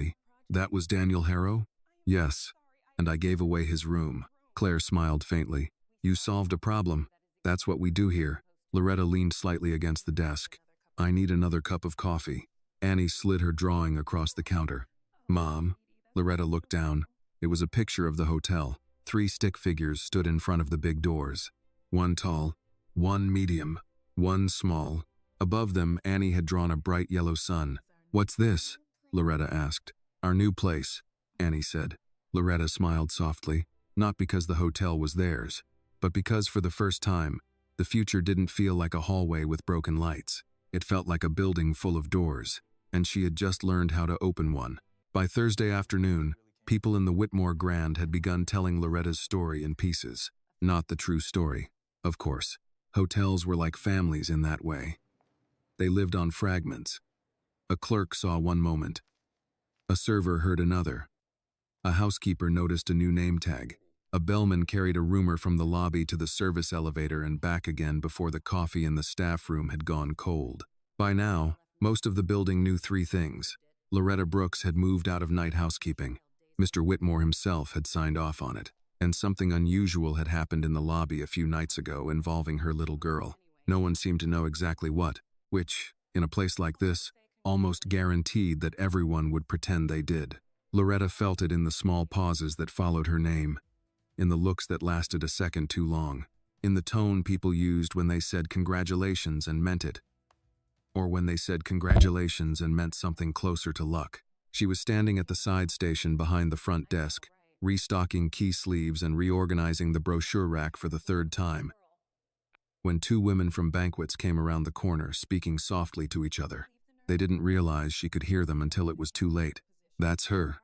That was Daniel Harrow? Yes. And I gave away his room. Claire smiled faintly. You solved a problem. That's what we do here. Loretta leaned slightly against the desk. I need another cup of coffee. Annie slid her drawing across the counter. Mom. Loretta looked down. It was a picture of the hotel. 3 stick figures stood in front of the big doors. 1 tall, 1 medium, 1 small. Above them, Annie had drawn a bright yellow sun. What's this? Loretta asked. Our new place, Annie said. Loretta smiled softly, not because the hotel was theirs, but because for the first time, the future didn't feel like a hallway with broken lights. It felt like a building full of doors, and she had just learned how to open one. By Thursday afternoon, people in the Whitmore Grand had begun telling Loretta's story in pieces. Not the true story, of course. Hotels were like families in that way. They lived on fragments. A clerk saw one moment. A server heard another. A housekeeper noticed a new name tag. A bellman carried a rumor from the lobby to the service elevator and back again before the coffee in the staff room had gone cold. By now, most of the building knew 3 things. Loretta Brooks had moved out of night housekeeping. Mr. Whitmore himself had signed off on it. And something unusual had happened in the lobby a few nights ago involving her little girl. No one seemed to know exactly what, which, in a place like this, almost guaranteed that everyone would pretend they did. Loretta felt it in the small pauses that followed her name, in the looks that lasted a second too long, in the tone people used when they said congratulations and meant it, or when they said congratulations and meant something closer to luck. She was standing at the side station behind the front desk, restocking key sleeves and reorganizing the brochure rack for the 3rd time, when 2 women from banquets came around the corner, speaking softly to each other. They didn't realize she could hear them until it was too late. That's her,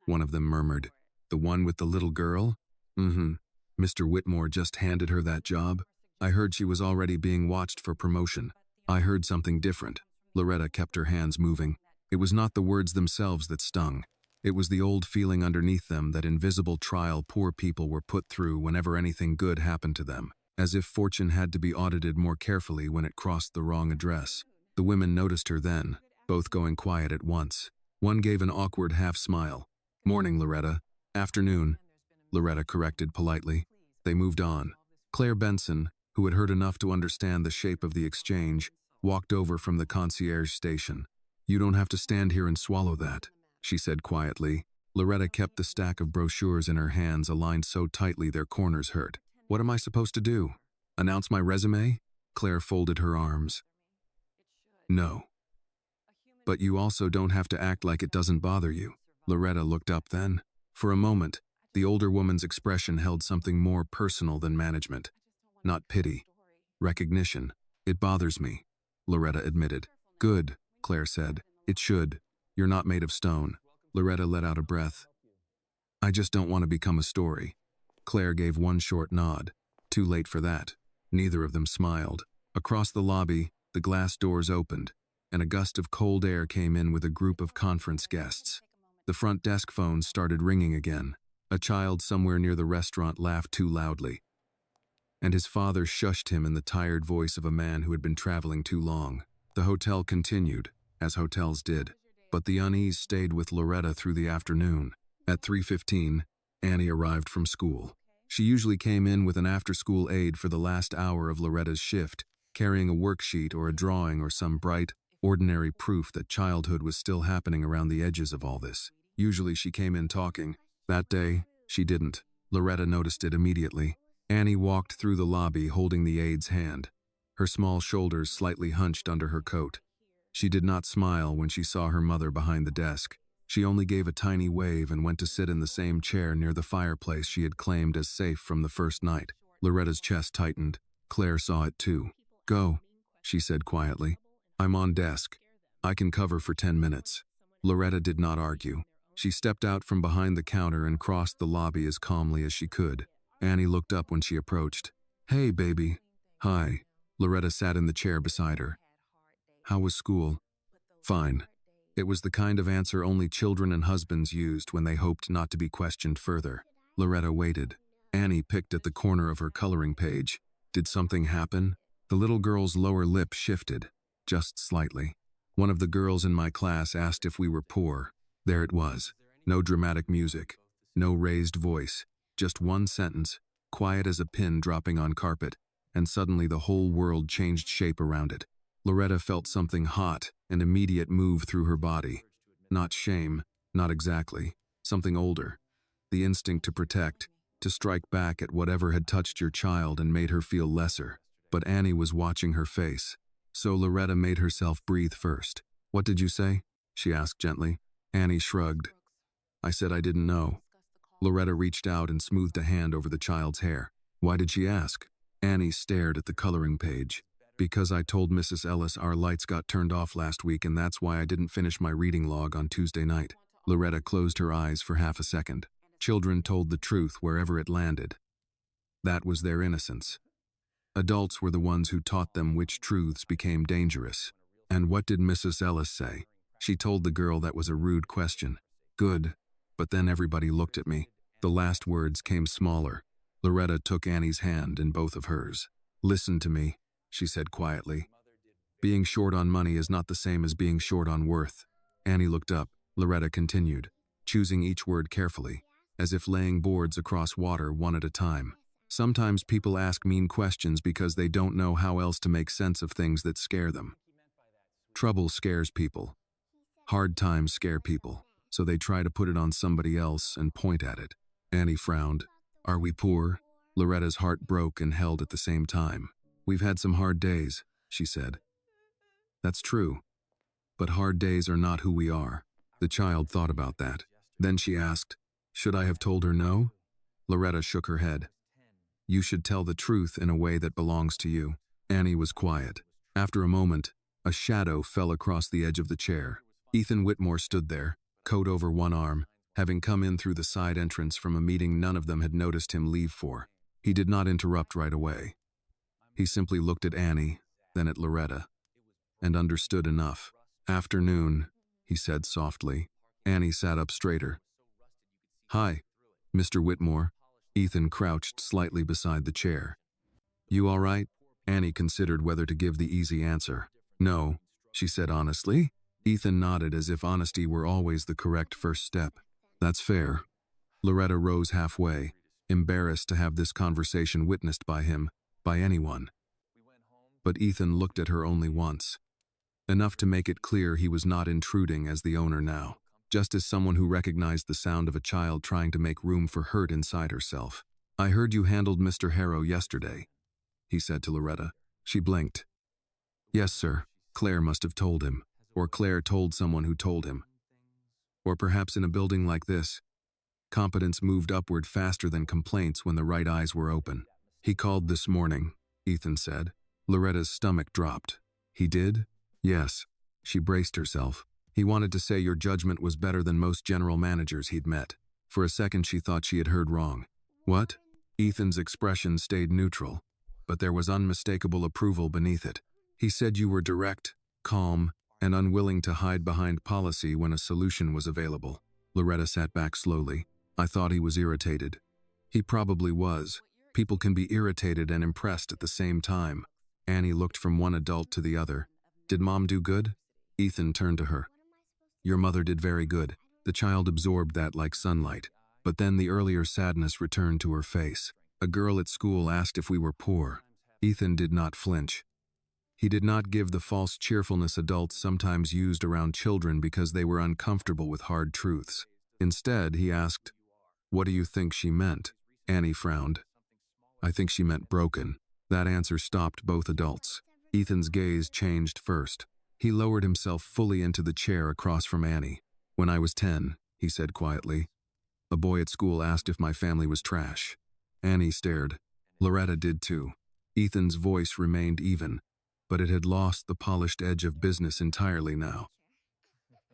one of them murmured. The one with the little girl? Mm-hmm. Mr. Whitmore just handed her that job. I heard she was already being watched for promotion. I heard something different. Loretta kept her hands moving. It was not the words themselves that stung. It was the old feeling underneath them, that invisible trial poor people were put through whenever anything good happened to them, as if fortune had to be audited more carefully when it crossed the wrong address. The women noticed her then, both going quiet at once. One gave an awkward half-smile. Morning, Loretta. Afternoon, Loretta corrected politely. They moved on. Claire Benson, who had heard enough to understand the shape of the exchange, walked over from the concierge station. You don't have to stand here and swallow that, she said quietly. Loretta kept the stack of brochures in her hands aligned so tightly their corners hurt. What am I supposed to do? Announce my resume? Claire folded her arms. No. But you also don't have to act like it doesn't bother you. Loretta looked up then. For a moment, the older woman's expression held something more personal than management. Not pity. Recognition. It bothers me, Loretta admitted. Good, Claire said. It should. You're not made of stone. Loretta let out a breath. I just don't want to become a story. Claire gave one short nod. Too late for that. Neither of them smiled. Across the lobby, the glass doors opened, and a gust of cold air came in with a group of conference guests. The front desk phone started ringing again. A child somewhere near the restaurant laughed too loudly, and his father shushed him in the tired voice of a man who had been traveling too long. The hotel continued, as hotels did, but the unease stayed with Loretta through the afternoon. At 3:15, Annie arrived from school. She usually came in with an after-school aide for the last hour of Loretta's shift, carrying a worksheet or a drawing or some bright, ordinary proof that childhood was still happening around the edges of all this. Usually she came in talking, That day, she didn't. Loretta noticed it immediately. Annie walked through the lobby holding the aide's hand, her small shoulders slightly hunched under her coat. She did not smile when she saw her mother behind the desk. She only gave a tiny wave and went to sit in the same chair near the fireplace she had claimed as safe from the first night. Loretta's chest tightened. Claire saw it too. "Go," she said quietly. "I'm on desk. I can cover for 10 minutes. Loretta did not argue. She stepped out from behind the counter and crossed the lobby as calmly as she could. Annie looked up when she approached. "Hey, baby." "Hi." Loretta sat in the chair beside her. "How was school?" "Fine." It was the kind of answer only children and husbands used when they hoped not to be questioned further. Loretta waited. Annie picked at the corner of her coloring page. Did something happen? The little girl's lower lip shifted, just slightly. One of the girls in my class asked if we were poor. There it was. No dramatic music. No raised voice. Just one sentence, quiet as a pin dropping on carpet, and suddenly the whole world changed shape around it. Loretta felt something hot and immediate move through her body. Not shame, not exactly. Something older. The instinct to protect, to strike back at whatever had touched your child and made her feel lesser. But Annie was watching her face. So Loretta made herself breathe first. "What did you say?" she asked gently. Annie shrugged. "I said I didn't know." Loretta reached out and smoothed a hand over the child's hair. "Why did she ask?" Annie stared at the coloring page. "Because I told Mrs. Ellis our lights got turned off last week and that's why I didn't finish my reading log on Tuesday night." Loretta closed her eyes for half a second. Children told the truth wherever it landed. That was their innocence. Adults were the ones who taught them which truths became dangerous. And what did Mrs. Ellis say? She told the girl that was a rude question. Good. But then everybody looked at me. The last words came smaller. Loretta took Annie's hand in both of hers. "Listen to me," she said quietly. "Being short on money is not the same as being short on worth." Annie looked up. Loretta continued, choosing each word carefully, as if laying boards across water one at a time. "Sometimes people ask mean questions because they don't know how else to make sense of things that scare them. Trouble scares people. Hard times scare people, so they try to put it on somebody else and point at it." Annie frowned. "Are we poor?" Loretta's heart broke and held at the same time. "We've had some hard days," she said. "That's true. But hard days are not who we are." The child thought about that. Then she asked, "Should I have told her no?" Loretta shook her head. "You should tell the truth in a way that belongs to you." Annie was quiet. After a moment, a shadow fell across the edge of the chair. Ethan Whitmore stood there, coat over one arm, having come in through the side entrance from a meeting none of them had noticed him leave for. He did not interrupt right away. He simply looked at Annie, then at Loretta, and understood enough. "Afternoon," he said softly. Annie sat up straighter. "Hi, Mr. Whitmore." Ethan crouched slightly beside the chair. "You all right?" Annie considered whether to give the easy answer. "No," she said honestly. Ethan nodded as if honesty were always the correct first step. "That's fair." Loretta rose halfway, embarrassed to have this conversation witnessed by him, by anyone. But Ethan looked at her only once. Enough to make it clear he was not intruding as the owner now, just as someone who recognized the sound of a child trying to make room for hurt inside herself. "I heard you handled Mr. Harrow yesterday," he said to Loretta. She blinked. "Yes, sir. Claire must have told him. Or Claire told someone who told him. Or perhaps in a building like this. Competence moved upward faster than complaints when the right eyes were open. He called this morning," Ethan said. Loretta's stomach dropped. "He did?" "Yes." She braced herself. "He wanted to say your judgment was better than most general managers he'd met." For a second she thought she had heard wrong. "What?" Ethan's expression stayed neutral, but there was unmistakable approval beneath it. "He said you were direct, calm, and unwilling to hide behind policy when a solution was available." Loretta sat back slowly. "I thought he was irritated." "He probably was. People can be irritated and impressed at the same time." Annie looked from one adult to the other. "Did Mom do good?" Ethan turned to her. "Your mother did very good." The child absorbed that like sunlight. But then the earlier sadness returned to her face. "A girl at school asked if we were poor." Ethan did not flinch. He did not give the false cheerfulness adults sometimes used around children because they were uncomfortable with hard truths. Instead, he asked, What do you think she meant? Annie frowned. I think she meant broken. That answer stopped both adults. Ethan's gaze changed first. He lowered himself fully into the chair across from Annie. When I was 10, he said quietly, a boy at school asked if my family was trash. Annie stared. Loretta did too. Ethan's voice remained even, but it had lost the polished edge of business entirely now.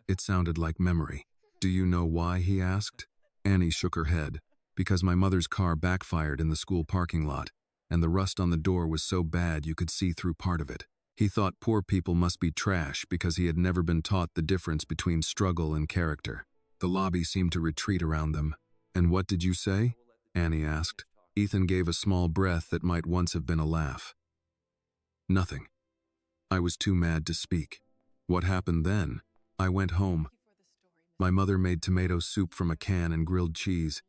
It sounded like memory. Do you know why, he asked? Annie shook her head. Because my mother's car backfired in the school parking lot, and the rust on the door was so bad you could see through part of it. He thought poor people must be trash because he had never been taught the difference between struggle and character. The lobby seemed to retreat around them. And what did you say? Annie asked. Ethan gave a small breath that might once have been a laugh. Nothing. I was too mad to speak. What happened then? I went home. My mother made tomato soup from a can and grilled cheese,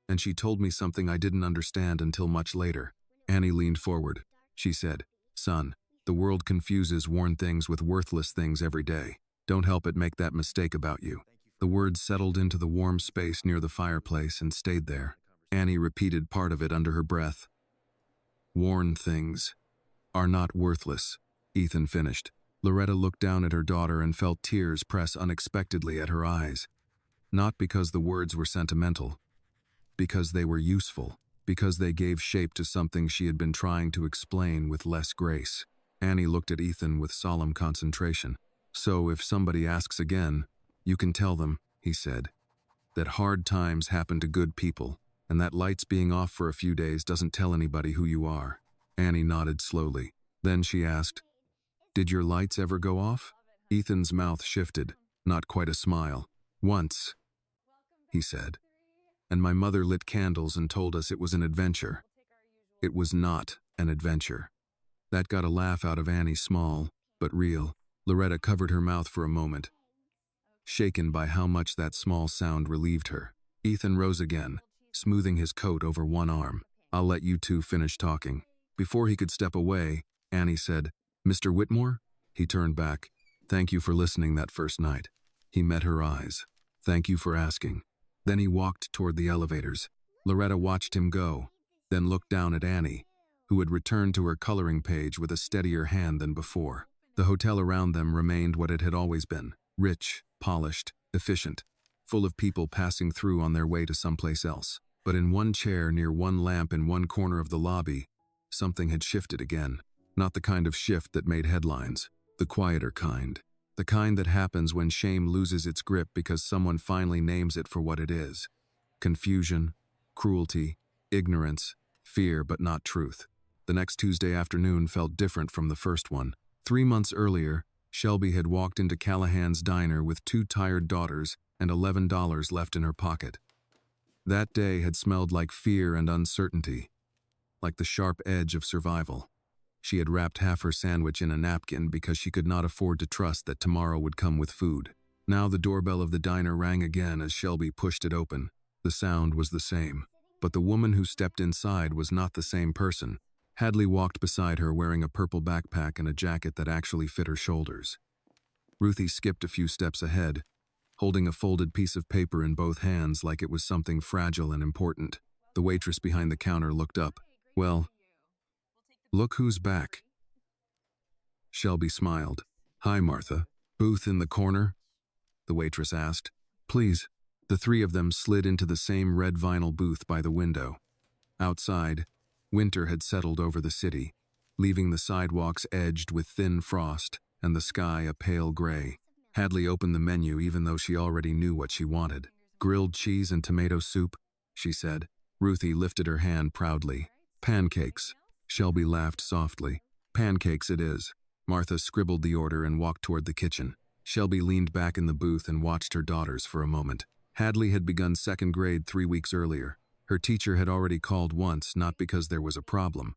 and she told me something I didn't understand until much later. Annie leaned forward. She said, son, the world confuses worn things with worthless things every day. Don't help it make that mistake about you. The words settled into the warm space near the fireplace and stayed there. Annie repeated part of it under her breath. Worn things are not worthless, Ethan finished. Loretta looked down at her daughter and felt tears press unexpectedly at her eyes. Not because the words were sentimental, because they were useful, because they gave shape to something she had been trying to explain with less grace. Annie looked at Ethan with solemn concentration. So if somebody asks again, you can tell them, he said, that hard times happen to good people, and that lights being off for a few days doesn't tell anybody who you are. Annie nodded slowly. Then she asked, did your lights ever go off? Ethan's mouth shifted, not quite a smile. Once, he said. And my mother lit candles and told us it was an adventure. It was not an adventure. That got a laugh out of Annie, small, but real. Loretta covered her mouth for a moment, shaken by how much that small sound relieved her. Ethan rose again, smoothing his coat over one arm. I'll let you two finish talking. Before he could step away, Annie said, Mr. Whitmore? He turned back. Thank you for listening that first night. He met her eyes. Thank you for asking. Then he walked toward the elevators. Loretta watched him go, then looked down at Annie, who had returned to her coloring page with a steadier hand than before. The hotel around them remained what it had always been, rich, polished, efficient, full of people passing through on their way to someplace else. But in one chair near one lamp in one corner of the lobby, something had shifted again. Not the kind of shift that made headlines, the quieter kind. The kind that happens when shame loses its grip because someone finally names it for what it is. Confusion, cruelty, ignorance, fear but not truth. The next Tuesday afternoon felt different from the first one. 3 months earlier, Shelby had walked into Callahan's diner with 2 tired daughters and $11 left in her pocket. That day had smelled like fear and uncertainty, like the sharp edge of survival. She had wrapped half her sandwich in a napkin because she could not afford to trust that tomorrow would come with food. Now the doorbell of the diner rang again as Shelby pushed it open. The sound was the same, but the woman who stepped inside was not the same person. Hadley walked beside her wearing a purple backpack and a jacket that actually fit her shoulders. Ruthie skipped a few steps ahead, holding a folded piece of paper in both hands like it was something fragile and important. The waitress behind the counter looked up. Well, look who's back. Shelby smiled. Hi, Martha. Booth in the corner? The waitress asked. Please. The 3 of them slid into the same red vinyl booth by the window. Outside, winter had settled over the city, leaving the sidewalks edged with thin frost and the sky a pale gray. Hadley opened the menu even though she already knew what she wanted. Grilled cheese and tomato soup, she said. Ruthie lifted her hand proudly. Pancakes. Shelby laughed softly. Pancakes it is. Martha scribbled the order and walked toward the kitchen. Shelby leaned back in the booth and watched her daughters for a moment. Hadley had begun 2nd grade 3 weeks earlier. Her teacher had already called once, not because there was a problem,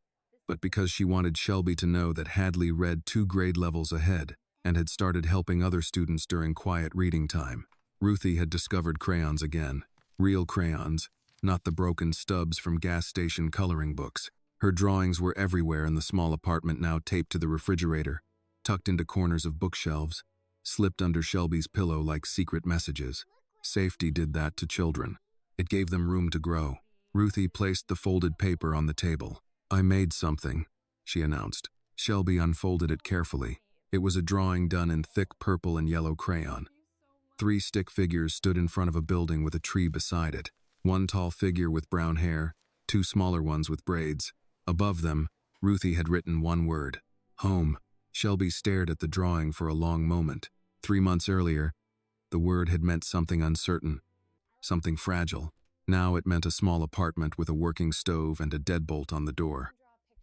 but because she wanted Shelby to know that Hadley read 2 grade levels ahead and had started helping other students during quiet reading time. Ruthie had discovered crayons again. Real crayons, not the broken stubs from gas station coloring books. Her drawings were everywhere in the small apartment now taped to the refrigerator, tucked into corners of bookshelves, slipped under Shelby's pillow like secret messages. Safety did that to children. It gave them room to grow. Ruthie placed the folded paper on the table. "I made something," she announced. Shelby unfolded it carefully. It was a drawing done in thick purple and yellow crayon. 3 stick figures stood in front of a building with a tree beside it. One tall figure with brown hair, 2 smaller ones with braids. Above them, Ruthie had written one word: home. Shelby stared at the drawing for a long moment. 3 months earlier, the word had meant something uncertain, something fragile. Now it meant a small apartment with a working stove and a deadbolt on the door.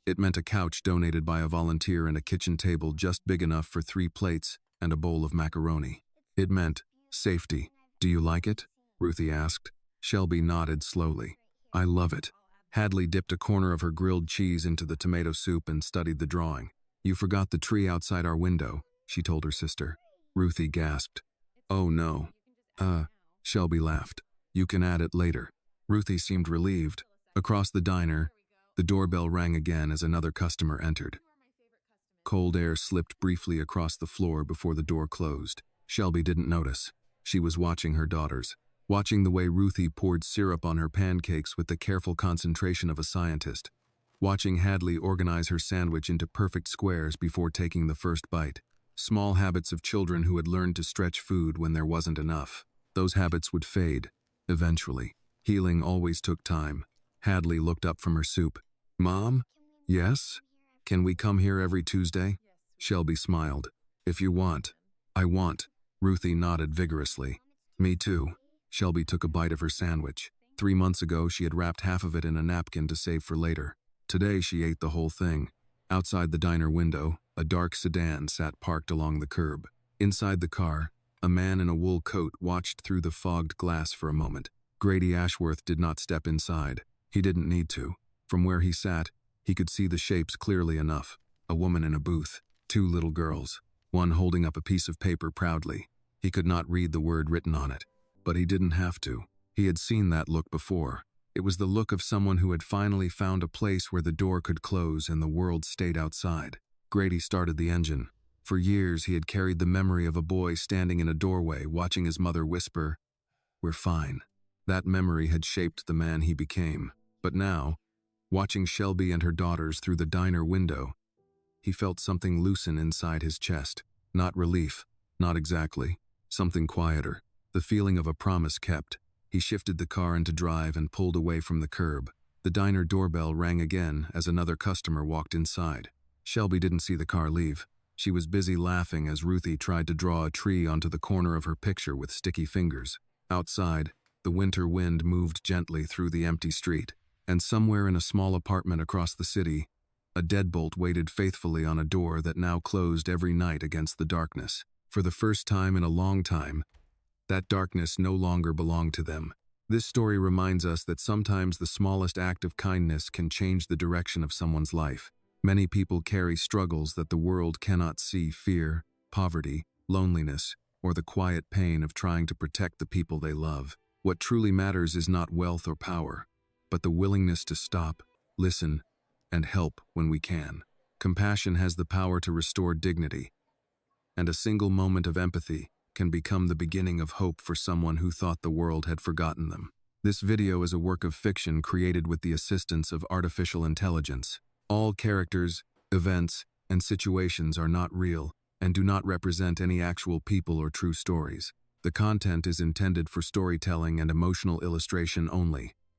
It meant a couch donated by a volunteer and a kitchen table just big enough for 3 plates and a bowl of macaroni. It meant safety. "Do you like it?" Ruthie asked. Shelby nodded slowly. "I love it." Hadley dipped a corner of her grilled cheese into the tomato soup and studied the drawing. "You forgot the tree outside our window," she told her sister. Ruthie gasped. "Oh no." Shelby laughed. "You can add it later." Ruthie seemed relieved. Across the diner, the doorbell rang again as another customer entered. Cold air slipped briefly across the floor before the door closed. Shelby didn't notice. She was watching her daughters, watching the way Ruthie poured syrup on her pancakes with the careful concentration of a scientist, watching Hadley organize her sandwich into perfect squares before taking the first bite. Small habits of children who had learned to stretch food when there wasn't enough. Those habits would fade, eventually. Healing always took time. Hadley looked up from her soup. "Mom?" "Yes?" "Can we come here every Tuesday?" Shelby smiled. "If you want." "I want." Ruthie nodded vigorously. "Me too." Shelby took a bite of her sandwich. 3 months ago, she had wrapped half of it in a napkin to save for later. Today, she ate the whole thing. Outside the diner window, a dark sedan sat parked along the curb. Inside the car, a man in a wool coat watched through the fogged glass for a moment. Grady Ashworth did not step inside. He didn't need to. From where he sat, he could see the shapes clearly enough. A woman in a booth, 2 little girls, one holding up a piece of paper proudly. He could not read the word written on it, but he didn't have to. He had seen that look before. It was the look of someone who had finally found a place where the door could close and the world stayed outside. Grady started the engine. For years, he had carried the memory of a boy standing in a doorway watching his mother whisper, "We're fine." That memory had shaped the man he became. But now, watching Shelby and her daughters through the diner window, he felt something loosen inside his chest. Not relief, not exactly. Something quieter. The feeling of a promise kept. He shifted the car into drive and pulled away from the curb. The diner doorbell rang again as another customer walked inside. Shelby didn't see the car leave. She was busy laughing as Ruthie tried to draw a tree onto the corner of her picture with sticky fingers. Outside, the winter wind moved gently through the empty street, and somewhere in a small apartment across the city, a deadbolt waited faithfully on a door that now closed every night against the darkness. For the first time in a long time, that darkness no longer belonged to them. This story reminds us that sometimes the smallest act of kindness can change the direction of someone's life. Many people carry struggles that the world cannot see: fear, poverty, loneliness, or the quiet pain of trying to protect the people they love. What truly matters is not wealth or power, but the willingness to stop, listen, and help when we can. Compassion has the power to restore dignity, and a single moment of empathy can become the beginning of hope for someone who thought the world had forgotten them. This video is a work of fiction created with the assistance of artificial intelligence. All characters, events, and situations are not real and do not represent any actual people or true stories. The content is intended for storytelling and emotional illustration only.